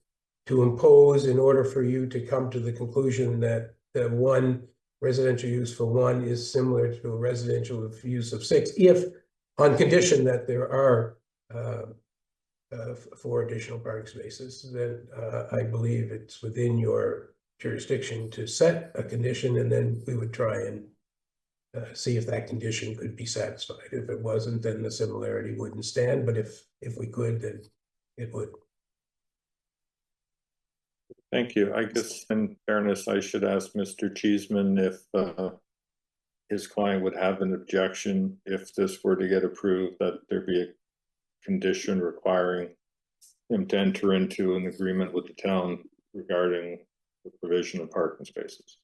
to impose in order for you to come to the conclusion that one residential use for 1 is similar to a residential use of 6, if on condition that there are 4 additional parking spaces, then I believe it's within your jurisdiction to set a condition, and then we would try and see if that condition could be satisfied. If it wasn't, then the similarity wouldn't stand, but if we could, then it would. Thank you. I guess in fairness, I should ask Mr. Cheeseman if his client would have an objection if this were to get approved, that there be a condition requiring him to enter into an agreement with the town regarding the provision of parking spaces.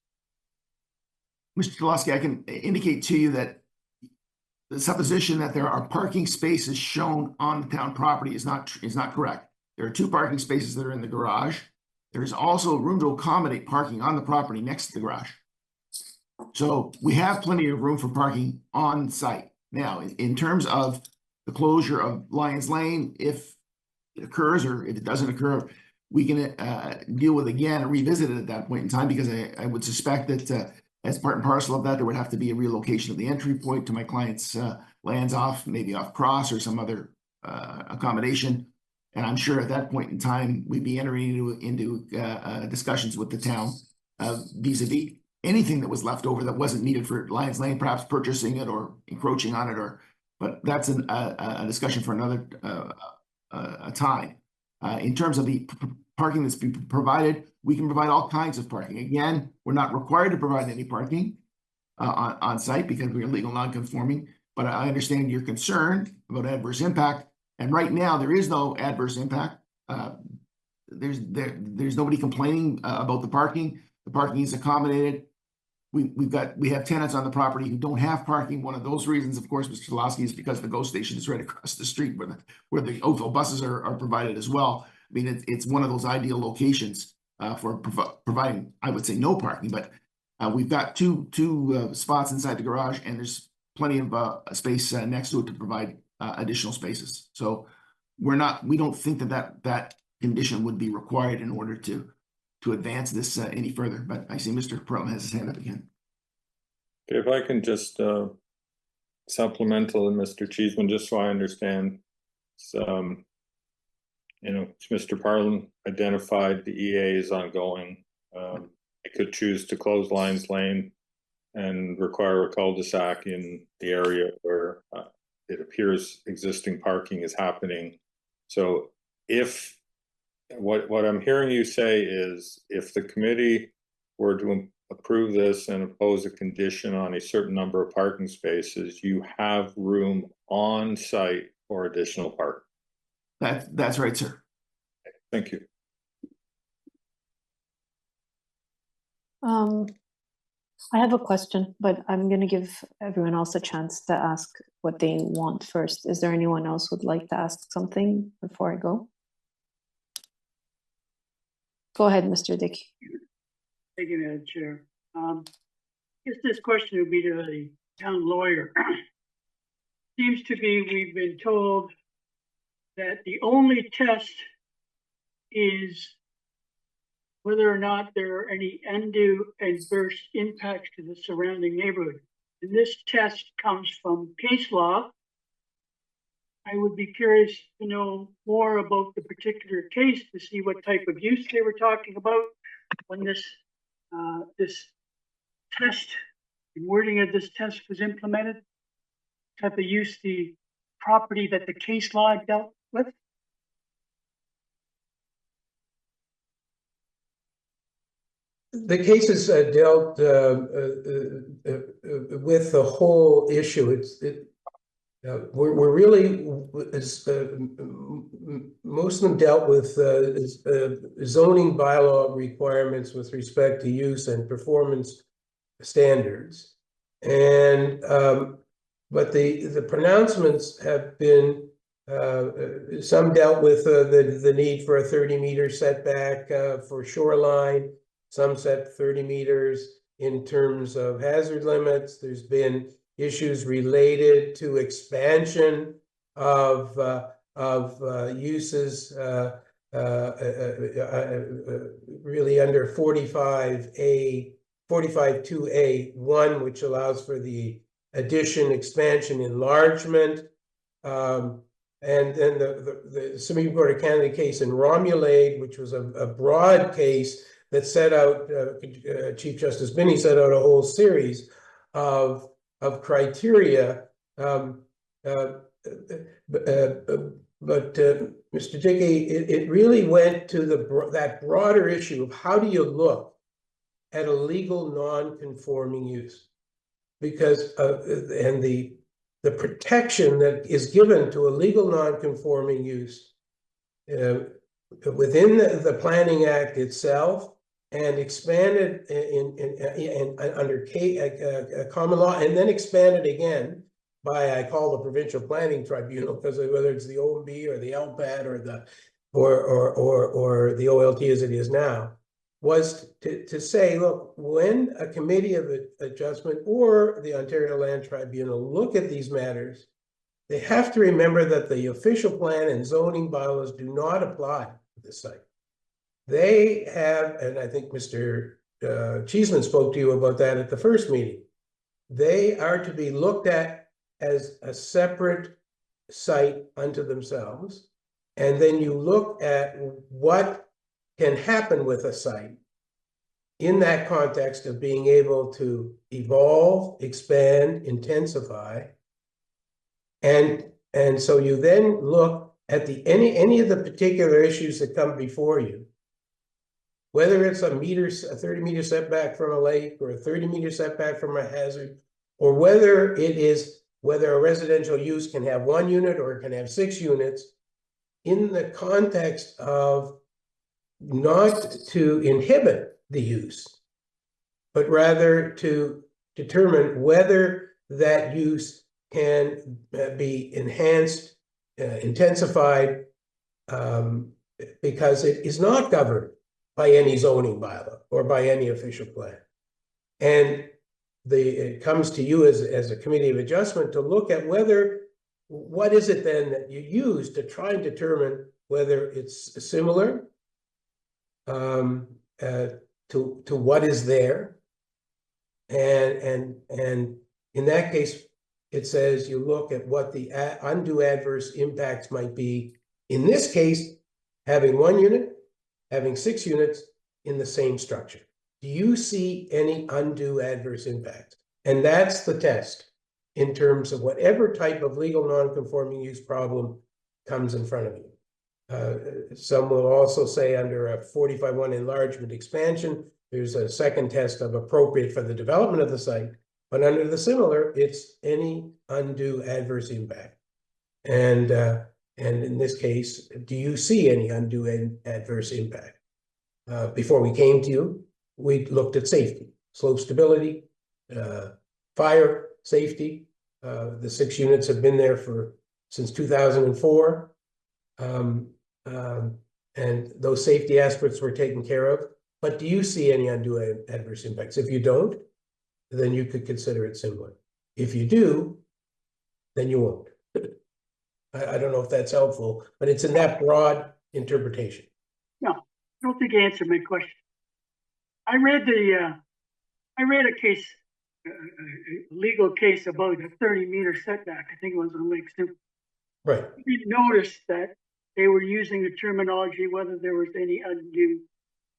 Mr. Tedlowski, I can indicate to you that the supposition that there are parking spaces shown on the town property is not correct. There are 2 parking spaces that are in the garage. There is also room to accommodate parking on the property next to the garage. So we have plenty of room for parking on site. Now, in terms of the closure of Lions Lane, if it occurs or if it doesn't occur, we can deal with it again and revisit it at that point in time, because I would suspect that as part and parcel of that, there would have to be a relocation of the entry point to my client's lands off, maybe off Cross or some other accommodation. And I'm sure at that point in time, we'd be entering into discussions with the town vis-a-vis anything that was left over that wasn't needed for Lions Lane, perhaps purchasing it or encroaching on it, but that's a discussion for another time. In terms of the parking that's been provided, we can provide all kinds of parking. Again, we're not required to provide any parking on site because we're legal non-conforming, but I understand your concern about adverse impact. And right now, there is no adverse impact. There's nobody complaining about the parking. The parking is accommodated. We have tenants on the property who don't have parking. One of those reasons, of course, Mr. Lasky, is because the GO station is right across the street where the Oakville buses are provided as well. I mean, it's one of those ideal locations for providing, I would say, no parking, but we've got two spots inside the garage, and there's plenty of space next to it to provide additional spaces. So we don't think that condition would be required in order to advance this any further. But I see Mr. Perlman has his hand up again. If I can just supplemental, Mr. Cheeseman, just so I understand. So, Mr. Parlin identified the EA is ongoing. It could choose to close Lions Lane and require a cul-de-sac in the area where it appears existing parking is happening. So if what I'm hearing you say is, if the committee were to approve this and impose a condition on a certain number of parking spaces, you have room on site for additional parking. That's right, sir. Thank you. I have a question, but I'm going to give everyone else a chance to ask what they want first. Is there anyone else who would like to ask something before I go? Go ahead, Mr. Dickey. Thank you, Madam Chair. I guess this question would be to the town lawyer. Seems to be we've been told that the only test is whether or not there are any undue adverse impacts to the surrounding neighborhood. And this test comes from case law. I would be curious to know more about the particular case to see what type of use they were talking about when this test, the wording of this test was implemented, type of use the property that the case law dealt with. The cases dealt with the whole issue. We're really, most of them dealt with zoning bylaw requirements with respect to use and performance standards. And but the pronouncements have been, some dealt with the need for a 30-meter setback for shoreline. Some set 30 meters in terms of hazard limits. There's been issues related to expansion of uses really under 45(2)(a)(1), which allows for the addition, expansion, enlargement. And then the Supreme Court of Canada case in Romulade, which was a broad case that set out, Chief Justice Binney set out a whole series of criteria. But Mr. Dickey, it really went to that broader issue of how do you look at a legal non-conforming use, because and the protection that is given to a legal non-conforming use within the Planning Act itself, and expanded under common law, and then expanded again by, I call the Provincial Planning Tribunal, because whether it's the OMB or the LPAD or the OLT as it is now, was to say, look, when a committee of adjustment or the Ontario Land Tribunal look at these matters, they have to remember that the official plan and zoning bylaws do not apply to the site. They have, and I think Mr. Cheeseman spoke to you about that at the first meeting. They are to be looked at as a separate site unto themselves. And then you look at what can happen with a site in that context of being able to evolve, expand, intensify. And so you then look at any of the particular issues that come before you, whether it's a 30-meter setback from a lake or a 30-meter setback from a hazard, or whether a residential use can have 1 unit or it can have 6 units, in the context of not to inhibit the use, but rather to determine whether that use can be enhanced, intensified, because it is not governed by any zoning bylaw or by any official plan. And it comes to you as a committee of adjustment to look at what is it then that you use to try and determine whether it's similar to what is there. And in that case, it says you look at what the undue adverse impacts might be. In this case, having 1 unit, having 6 units in the same structure. Do you see any undue adverse impact? And that's the test in terms of whatever type of legal non-conforming use problem comes in front of you. Some will also say under a 45-1 enlargement expansion, there's a second test of appropriate for the development of the site, but under the similar, it's any undue adverse impact. And in this case, do you see any undue adverse impact? Before we came to you, we looked at safety, slope stability, fire safety. The 6 units have been there since 2004. And those safety aspects were taken care of. But do you see any undue adverse impacts? If you don't, then you could consider it similar. If you do, then you won't. I don't know if that's helpful, but it's in that broad interpretation. No, I don't think you answered my question. I read a case, a legal case about a 30-meter setback. I think it was on Lake Simple. Right. We noticed that they were using the terminology whether there was any undue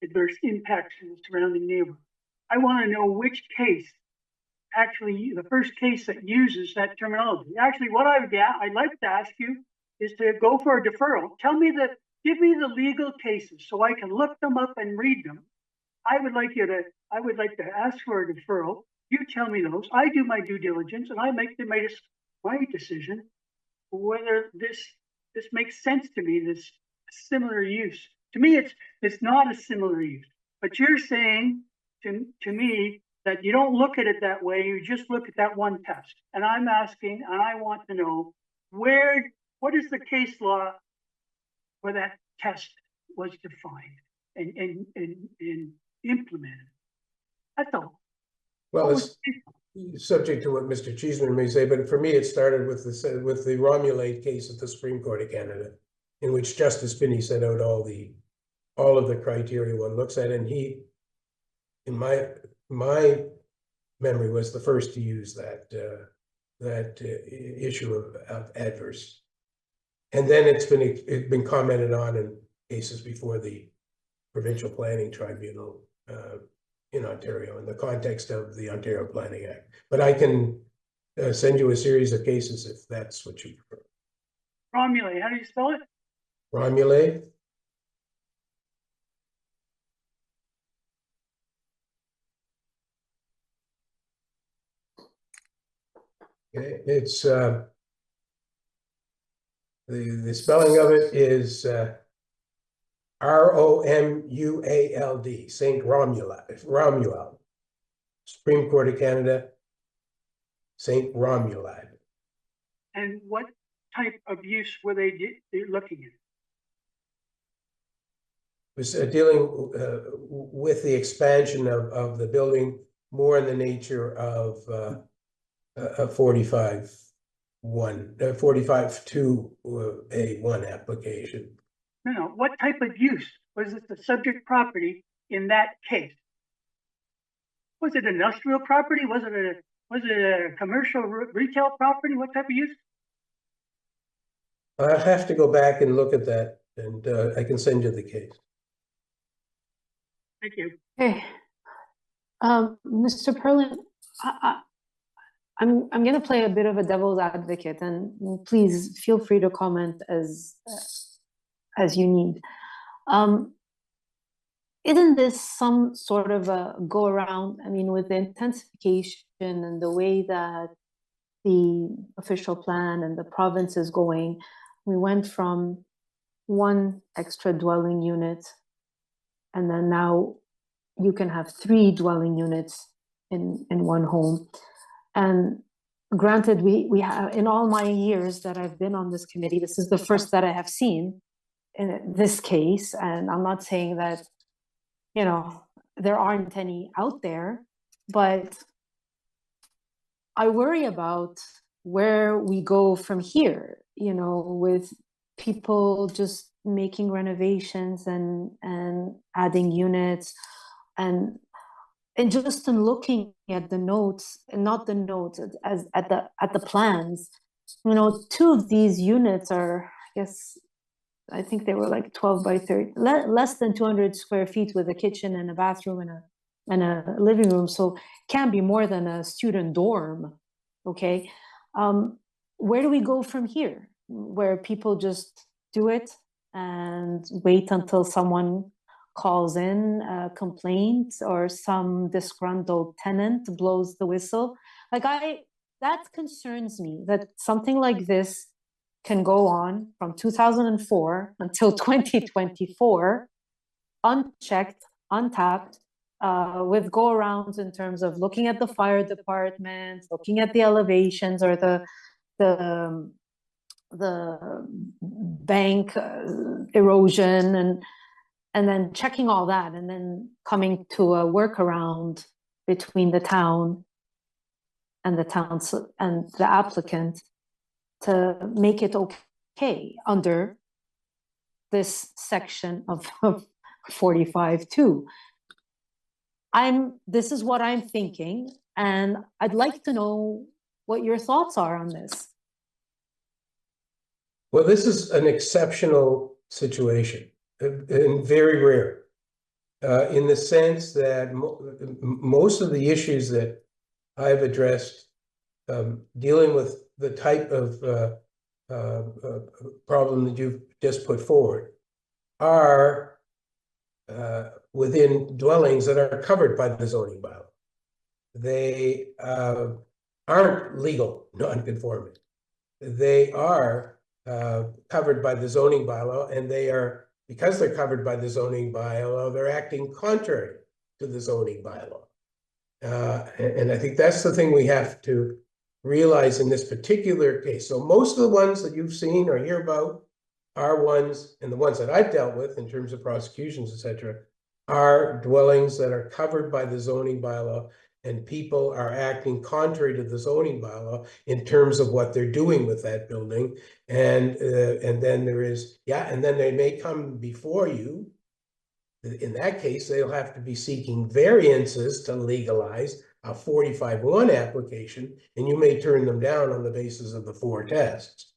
adverse impacts in the surrounding neighborhood. I want to know which case, actually, the first case that uses that terminology. Actually, what I'd like to ask you is to go for a deferral. Give me the legal cases so I can look them up and read them. I would like to ask for a deferral. You tell me those. I do my due diligence and I make my decision whether this makes sense to me, this similar use. To me, it's not a similar use. But you're saying to me that you don't look at it that way, you just look at that one test. And I'm asking, and I want to know, what is the case law where that test was defined and implemented? That's all. Well, it's subject to what Mr. Cheeseman may say, but for me, it started with the Romulade case at the Supreme Court of Canada, in which Justice Finney set out all of the criteria one looks at, and he, in my memory, was the first to use that issue of adverse. And then it's been commented on in cases before the Provincial Planning Tribunal in Ontario in the context of the Ontario Planning Act. But I can send you a series of cases if that's what you prefer. Romulade, how do you spell it? Romulade. Okay, it's the spelling of it is Romuald, Saint Romuald, Supreme Court of Canada, Saint Romuald. And what type of use were they looking at? was dealing with the expansion of the building more in the nature of a 45-2A1 application. No, what type of use was it the subject property in that case? Was it industrial property? Was it a commercial retail property? What type of use? I'll have to go back and look at that, and I can send you the case. Thank you. Okay. Mr. Perlin, I'm going to play a bit of a devil's advocate, and please feel free to comment as you need. Isn't this some sort of a go around? I mean, with the intensification and the way that the official plan and the province is going, we went from one extra dwelling unit, and then now you can have 3 dwelling units in one home. And granted, we have, in all my years that I've been on this committee, this is the first that I have seen in this case. And I'm not saying that, you know, there aren't any out there, but I worry about where we go from here, you know, with people just making renovations and adding units, and just in looking at the notes, and not the notes, as at the plans, you know, 2 of these units are, I think they were like 12 by 30, less than 200 square feet, with a kitchen and a bathroom and a living room. So can't be more than a student dorm. Okay. Where do we go from here? Where people just do it and wait until someone calls in a complaint or some disgruntled tenant blows the whistle? Like, that concerns me, that something like this can go on from 2004 until 2024, unchecked, untapped, with go-arounds in terms of looking at the fire department, looking at the elevations or the bank erosion, and then checking all that, and then coming to a workaround between the town and the applicant to make it okay under this section of 45-2. This is what I'm thinking, and I'd like to know what your thoughts are on this. Well, this is an exceptional situation and very rare, in the sense that most of the issues that I've addressed dealing with the type of problem that you've just put forward are within dwellings that are covered by the zoning bylaw. They aren't legal non-conforming. They are covered by the zoning bylaw, and they are, because they're covered by the zoning bylaw, they're acting contrary to the zoning bylaw. And I think that's the thing we have to realize in this particular case. So most of the ones that you've seen or hear about are ones, and the ones that I've dealt with in terms of prosecutions, etc., are dwellings that are covered by the zoning bylaw, and people are acting contrary to the zoning bylaw in terms of what they're doing with that building. And then there is, and then they may come before you. In that case, they'll have to be seeking variances to legalize a 45-1 application, and you may turn them down on the basis of the 4 tests,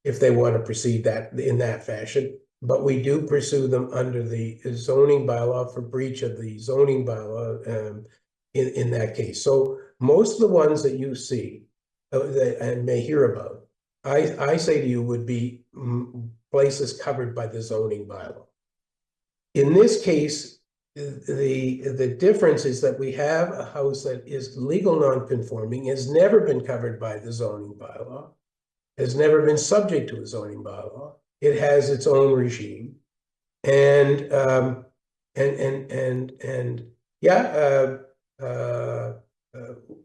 if they want to proceed in that fashion. But we do pursue them under the zoning bylaw for breach of the zoning bylaw in that case. So most of the ones that you see and may hear about, I say to you, would be places covered by the zoning bylaw. In this case, the difference is that we have a house that is legal non-conforming, has never been covered by the zoning bylaw, has never been subject to a zoning bylaw. It has its own regime, and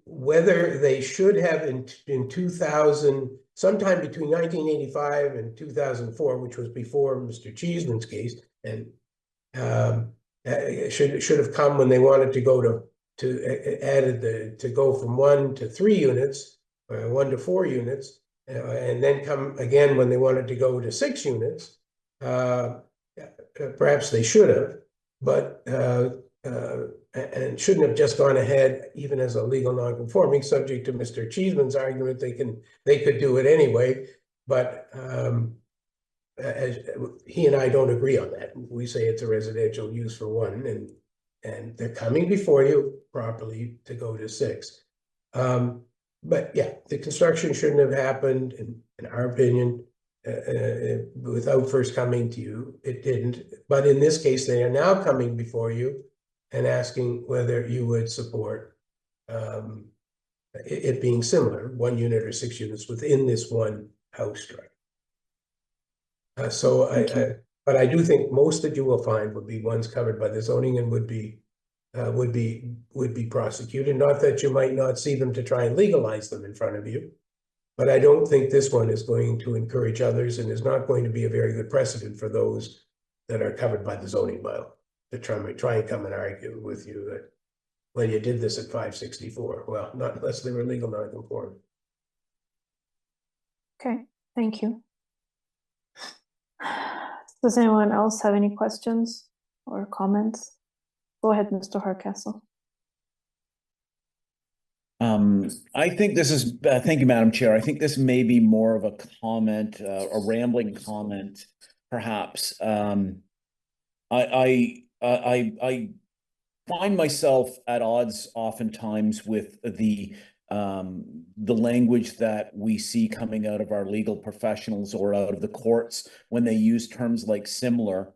whether they should have in 2000, sometime between 1985 and 2004, which was before Mr. Cheeseman's case, and should have come when they wanted to go to go from 1 to 3 units, 1 to 4 units, and then come again when they wanted to go to 6 units. Perhaps they should have, but and shouldn't have just gone ahead even as a legal non-conforming, subject to Mr. Cheeseman's argument. They could do it anyway, but as he and I don't agree on that. We say it's a residential use for 1, and they're coming before you properly to go to 6. But yeah, the construction shouldn't have happened, in our opinion, without first coming to you. It didn't. But in this case, they are now coming before you and asking whether you would support it being similar, 1 unit or 6 units within this one house structure. But I do think most that you will find would be ones covered by the zoning and would be prosecuted. Not that you might not see them to try and legalize them in front of you, but I don't think this one is going to encourage others and is not going to be a very good precedent for those that are covered by the zoning bylaw to try and come and argue with you that, well, you did this at 564. Well, not unless they were legal non-conforming. Okay, thank you. Does anyone else have any questions or comments? Go ahead, Mr. Hardcastle. I think this is, thank you, Madam Chair. I think this may be more of a comment, a rambling comment, perhaps. I find myself at odds oftentimes with the language that we see coming out of our legal professionals or out of the courts when they use terms like similar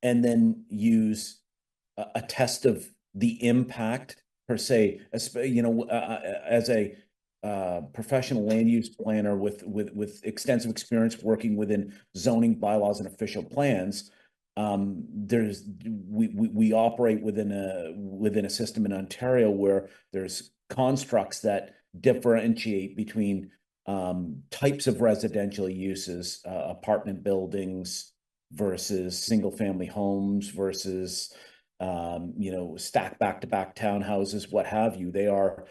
and then use a test of the impact per se, as a professional land use planner with extensive experience working within zoning bylaws and official plans. We operate within a system in Ontario where there's constructs that differentiate between types of residential uses, apartment buildings versus single family homes versus stacked back-to-back townhouses, what have you. They are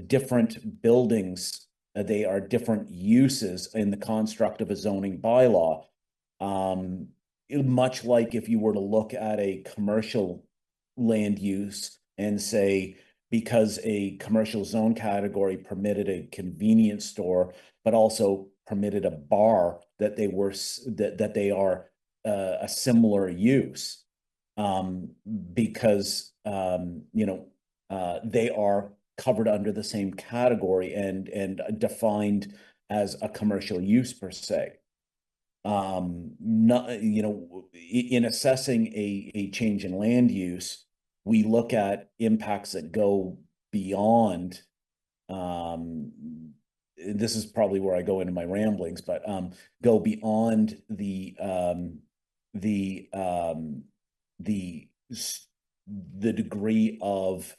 different buildings. They are different uses in the construct of a zoning bylaw. Much like if you were to look at a commercial land use and say, because a commercial zone category permitted a convenience store, but also permitted a bar, that they are a similar use. Because they are covered under the same category and defined as a commercial use per se. In assessing a change in land use, we look at impacts that go beyond. This is probably where I go into my ramblings, but go beyond the degree of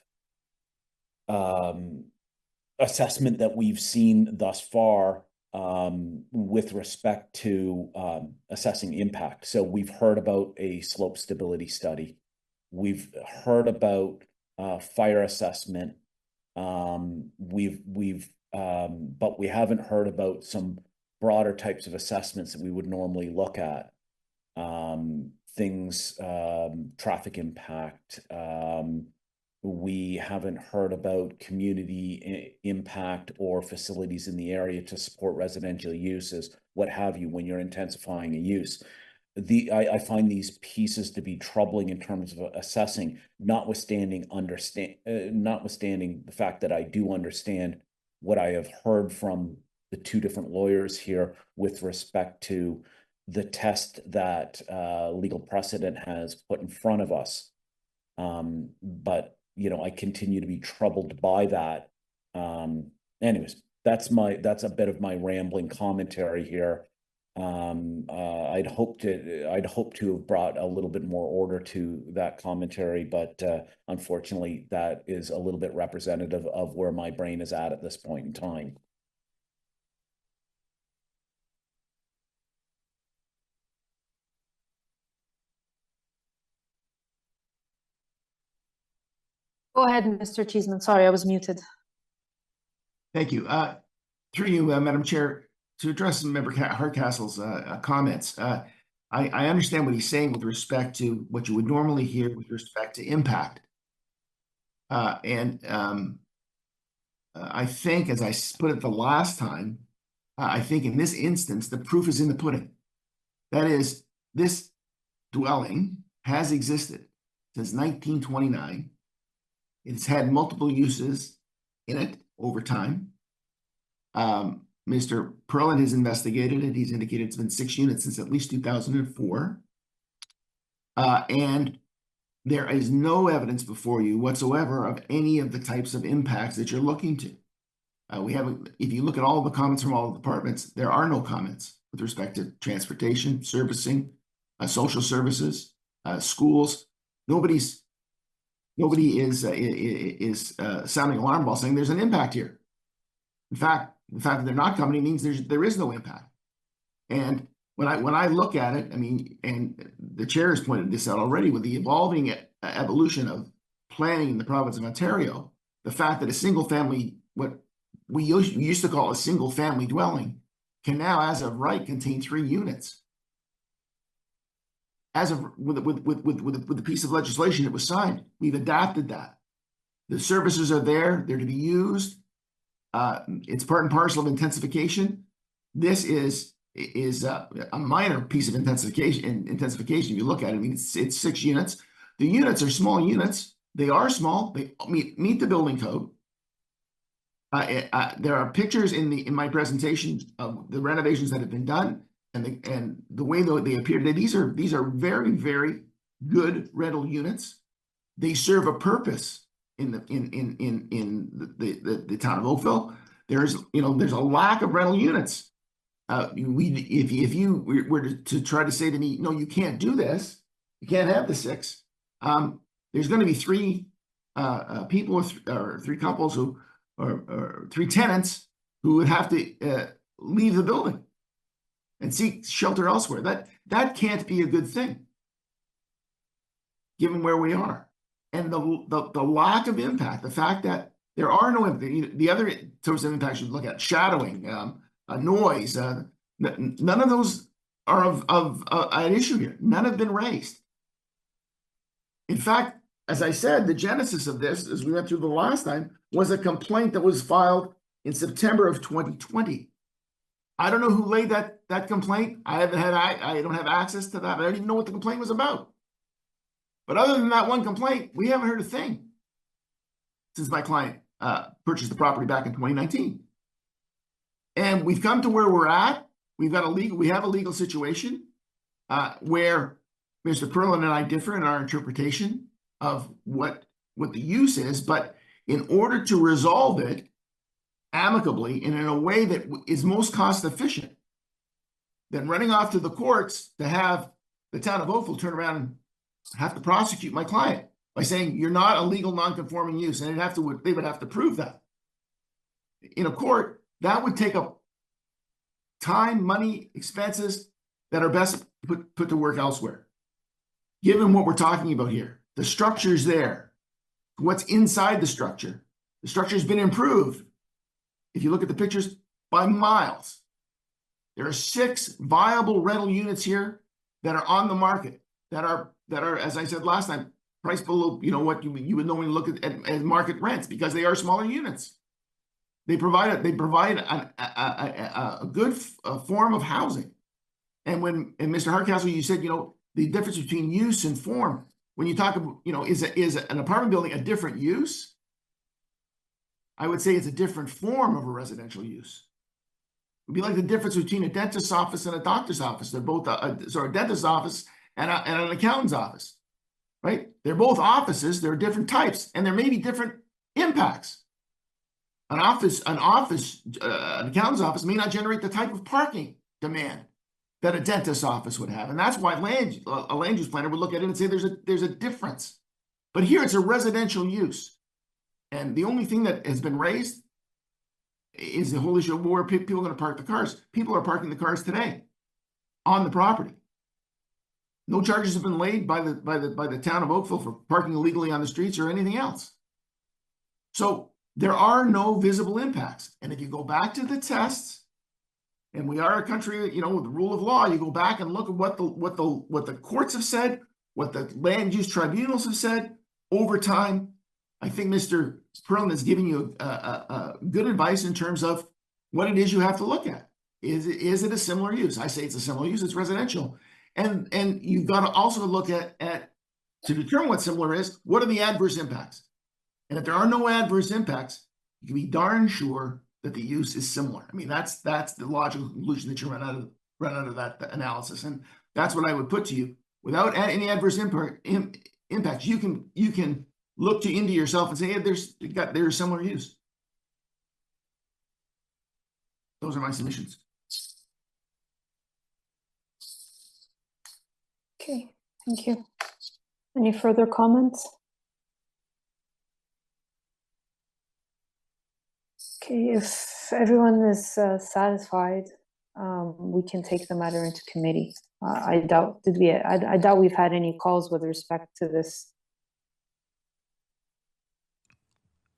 assessment that we've seen thus far with respect to assessing impact. So we've heard about a slope stability study. We've heard about fire assessment. But we haven't heard about some broader types of assessments that we would normally look at. Things, traffic impact. We haven't heard about community impact or facilities in the area to support residential uses, what have you, when you're intensifying a use. I find these pieces to be troubling in terms of assessing, notwithstanding the fact that I do understand what I have heard from the 2 different lawyers here with respect to the test that legal precedent has put in front of us. But I continue to be troubled by that. Anyways, that's a bit of my rambling commentary here. I'd hope to have brought a little bit more order to that commentary, but unfortunately, that is a little bit representative of where my brain is at this point in time. Go ahead, Mr. Cheeseman. Sorry, I was muted. Thank you. Through you, Madam Chair, to address Member Hardcastle's comments. I understand what he's saying with respect to what you would normally hear with respect to impact. I think, as I put it the last time, I think in this instance, the proof is in the pudding. That is, this dwelling has existed since 1929. It's had multiple uses in it over time. Mr. Perlin has investigated it. He's indicated it's been 6 units since at least 2004. And there is no evidence before you whatsoever of any of the types of impacts that you're looking to. If you look at all the comments from all the departments, there are no comments with respect to transportation, servicing, social services, schools. Nobody is sounding alarm bell saying there's an impact here. In fact, the fact that they're not coming means there is no impact. And when I look at it, I mean, and the chair has pointed this out already, with the evolving evolution of planning in the province of Ontario, the fact that a single family, what we used to call a single family dwelling, can now, as of right, contain 3 units. As of with the piece of legislation that was signed, we've adapted that. The services are there; they're to be used. It's part and parcel of intensification. This is a minor piece of intensification. If you look at it, I mean, it's 6 units. The units are small units. They are small. They meet the building code. There are pictures in my presentation of the renovations that have been done and the way they appear today. These are very, very good rental units. They serve a purpose in the town of Oakville. There's a lack of rental units. If you were to try to say to me, no, you can't do this, you can't have the 6. There's going to be 3 people or 3 couples who, or 3 tenants who would have to leave the building and seek shelter elsewhere. That can't be a good thing, given where we are. And the lack of impact, the fact that there are no impact, the other sorts of impacts you look at, shadowing, noise, none of those are of an issue here. None have been raised. In fact, as I said, the genesis of this, as we went through the last time, was a complaint that was filed in September of 2020. I don't know who laid that complaint. I don't have access to that. I don't even know what the complaint was about. But other than that one complaint, we haven't heard a thing since my client purchased the property back in 2019. And we've come to where we're at. We have a legal situation where Mr. Perlin and I differ in our interpretation of what the use is, but in order to resolve it amicably and in a way that is most cost efficient, then running off to the courts to have the town of Oakville turn around and have to prosecute my client by saying you're not a legal non-conforming use, and they would have to prove that in a court. That would take up time, money, expenses that are best put to work elsewhere. Given what we're talking about here, the structure's there. What's inside the structure? The structure's been improved. If you look at the pictures, by miles. There are 6 viable rental units here that are on the market that are, as I said last time, priced below what you would normally look at market rents, because they are smaller units. They provide a good form of housing. And Mr. Hardcastle, you said the difference between use and form. When you talk about is an apartment building a different use? I would say it's a different form of a residential use. It'd be like the difference between a dentist's office and a doctor's office. They're both a dentist's office and an accountant's office, right? They're both offices. They're different types, and there may be different impacts. An accountant's office may not generate the type of parking demand that a dentist's office would have, and that's why a land use planner would look at it and say there's a difference. But here it's a residential use, and the only thing that has been raised is the whole issue of where people are going to park the cars. People are parking the cars today on the property. No charges have been laid by the town of Oakville for parking illegally on the streets or anything else. So there are no visible impacts. And if you go back to the tests, and we are a country, you know, with the rule of law, you go back and look at what the courts have said, what the land use tribunals have said over time. I think Mr. Perlin is giving you a good advice in terms of what it is you have to look at. Is it a similar use? I say it's a similar use, it's residential. And you've got to also look at to determine what similar is, what are the adverse impacts? And if there are no adverse impacts, you can be darn sure that the use is similar. I mean, that's the logical conclusion that you run out of that analysis. And that's what I would put to you. Without any adverse impacts, you can look into yourself and say, hey, there's similar use. Those are my submissions. Okay, thank you. Any further comments? Okay, if everyone is satisfied, we can take the matter into committee. I doubt we've had any calls with respect to this.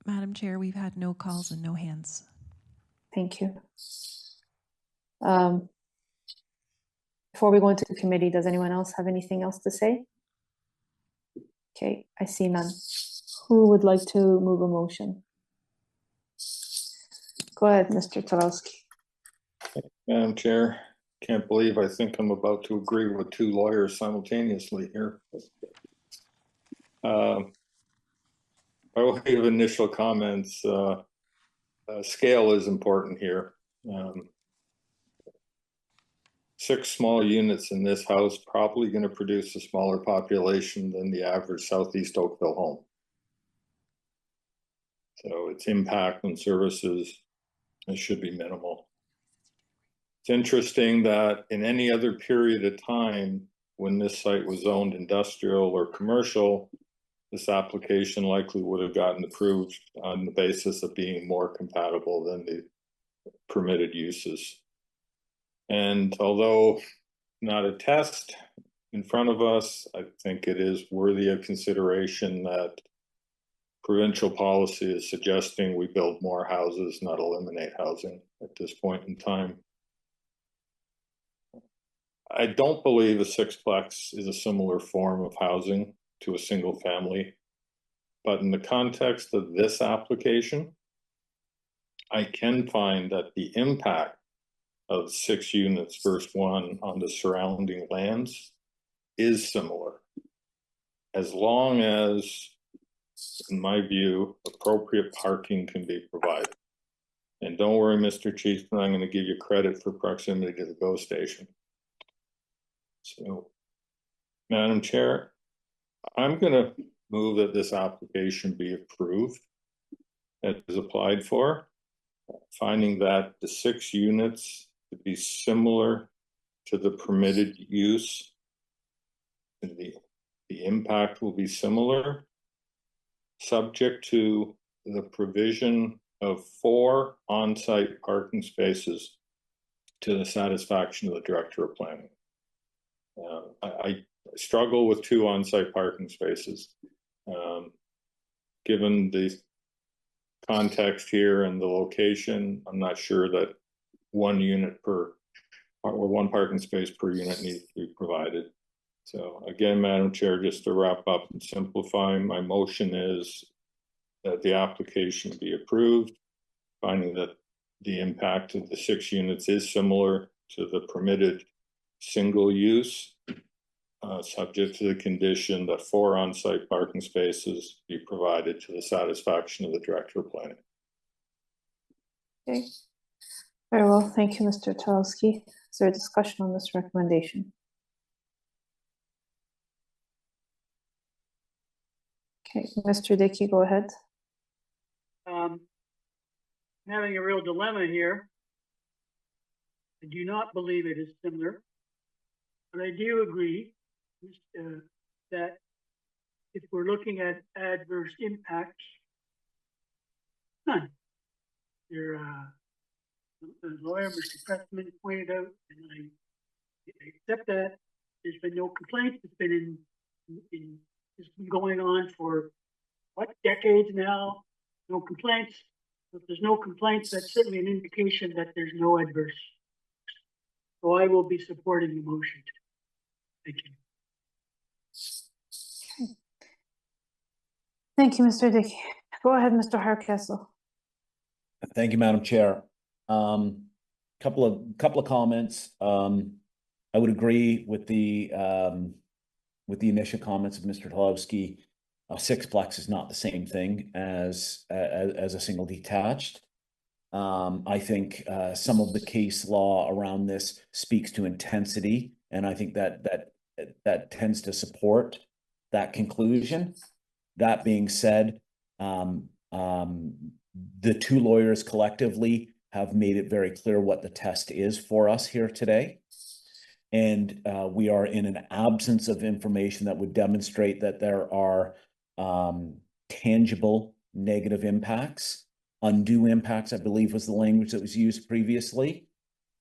Madam Chair, we've had no calls and no hands. Thank you. Before we go into the committee, does anyone else have anything else to say? Okay, I see none. Who would like to move a motion? Go ahead, Mr. Tarowski. Madam Chair, can't believe I think I'm about to agree with two lawyers simultaneously here. By way of initial comments, scale is important here. 6 small units in this house probably going to produce a smaller population than the average Southeast Oakville home. So its impact on services, it should be minimal. It's interesting that in any other period of time when this site was zoned industrial or commercial, this application likely would have gotten approved on the basis of being more compatible than the permitted uses. And although not a test in front of us, I think it is worthy of consideration that provincial policy is suggesting we build more houses, not eliminate housing at this point in time. I don't believe a sixplex is a similar form of housing to a single family, but in the context of this application, I can find that the impact of 6 units versus 1 on the surrounding lands is similar, as long as, in my view, appropriate parking can be provided. And don't worry, Mr. Chiefman, I'm going to give you credit for proximity to the GO station. So, Madam Chair, I'm going to move that this application be approved as applied for, finding that the 6 units to be similar to the permitted use, and the impact will be similar, subject to the provision of 4 on-site parking spaces to the satisfaction of the Director of Planning. I struggle with 2 on-site parking spaces. Given the context here and the location, I'm not sure that 1 unit per, or 1 parking space per unit needs to be provided. So again, Madam Chair, just to wrap up and simplify, my motion is that the application be approved, finding that the impact of the 6 units is similar to the permitted single use, subject to the condition that 4 on-site parking spaces be provided to the satisfaction of the Director of Planning. Okay, very well. Thank you, Mr. Tarowski. Is there a discussion on this recommendation? Okay, Mr. Dickey, go ahead. I'm having a real dilemma here. I do not believe it is similar, but I do agree that if we're looking at adverse impacts, none. Your the lawyer, Mr. Pressman, pointed out, and I accept that there's been no complaints. It's been it's been going on for what, decades now. No complaints. If there's no complaints, that's certainly an indication that there's no adverse. So I will be supporting the motion. Thank you. Thank you, Mr. Dickey. Go ahead, Mr. Hardcastle. Thank you, Madam Chair. Couple of comments. I would agree with the initial comments of Mr. Talowski. A sixplex is not the same thing as a single detached. I think some of the case law around this speaks to intensity, and I think that tends to support that conclusion. That being said, the two lawyers collectively have made it very clear what the test is for us here today. And we are in an absence of information that would demonstrate that there are tangible negative impacts. Undue impacts, I believe, was the language that was used previously.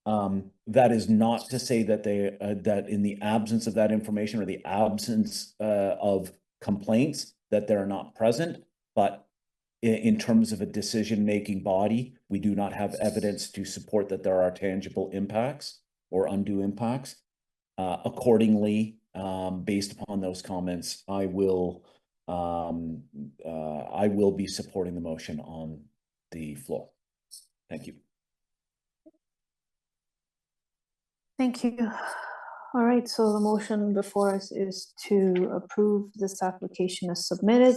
That is not to say that that in the absence of that information or the absence of complaints that they're not present, but in terms of a decision-making body, we do not have evidence to support that there are tangible impacts or undue impacts. Accordingly, based upon those comments, I will be supporting the motion on the floor. Thank you. Thank you. All right, so the motion before us is to approve this application as submitted,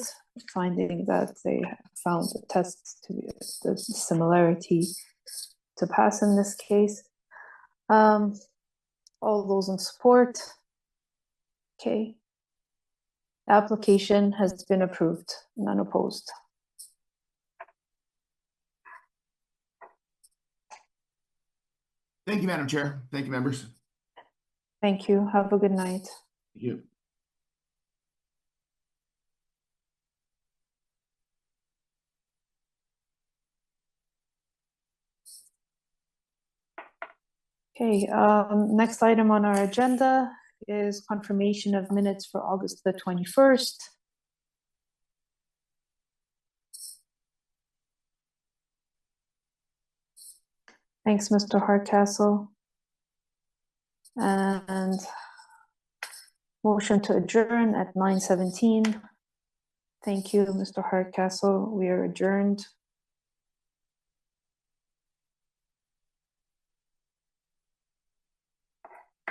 finding that they found the tests to be the similarity to pass in this case. All those in support? Okay. The application has been approved, none opposed. Thank you, Madam Chair. Thank you, members. Thank you. Have a good night. Thank you. Okay, next item on our agenda is confirmation of minutes for August the 21st. Thanks, Mr. Hardcastle. And motion to adjourn at 9:17. Thank you, Mr. Hardcastle. We are adjourned.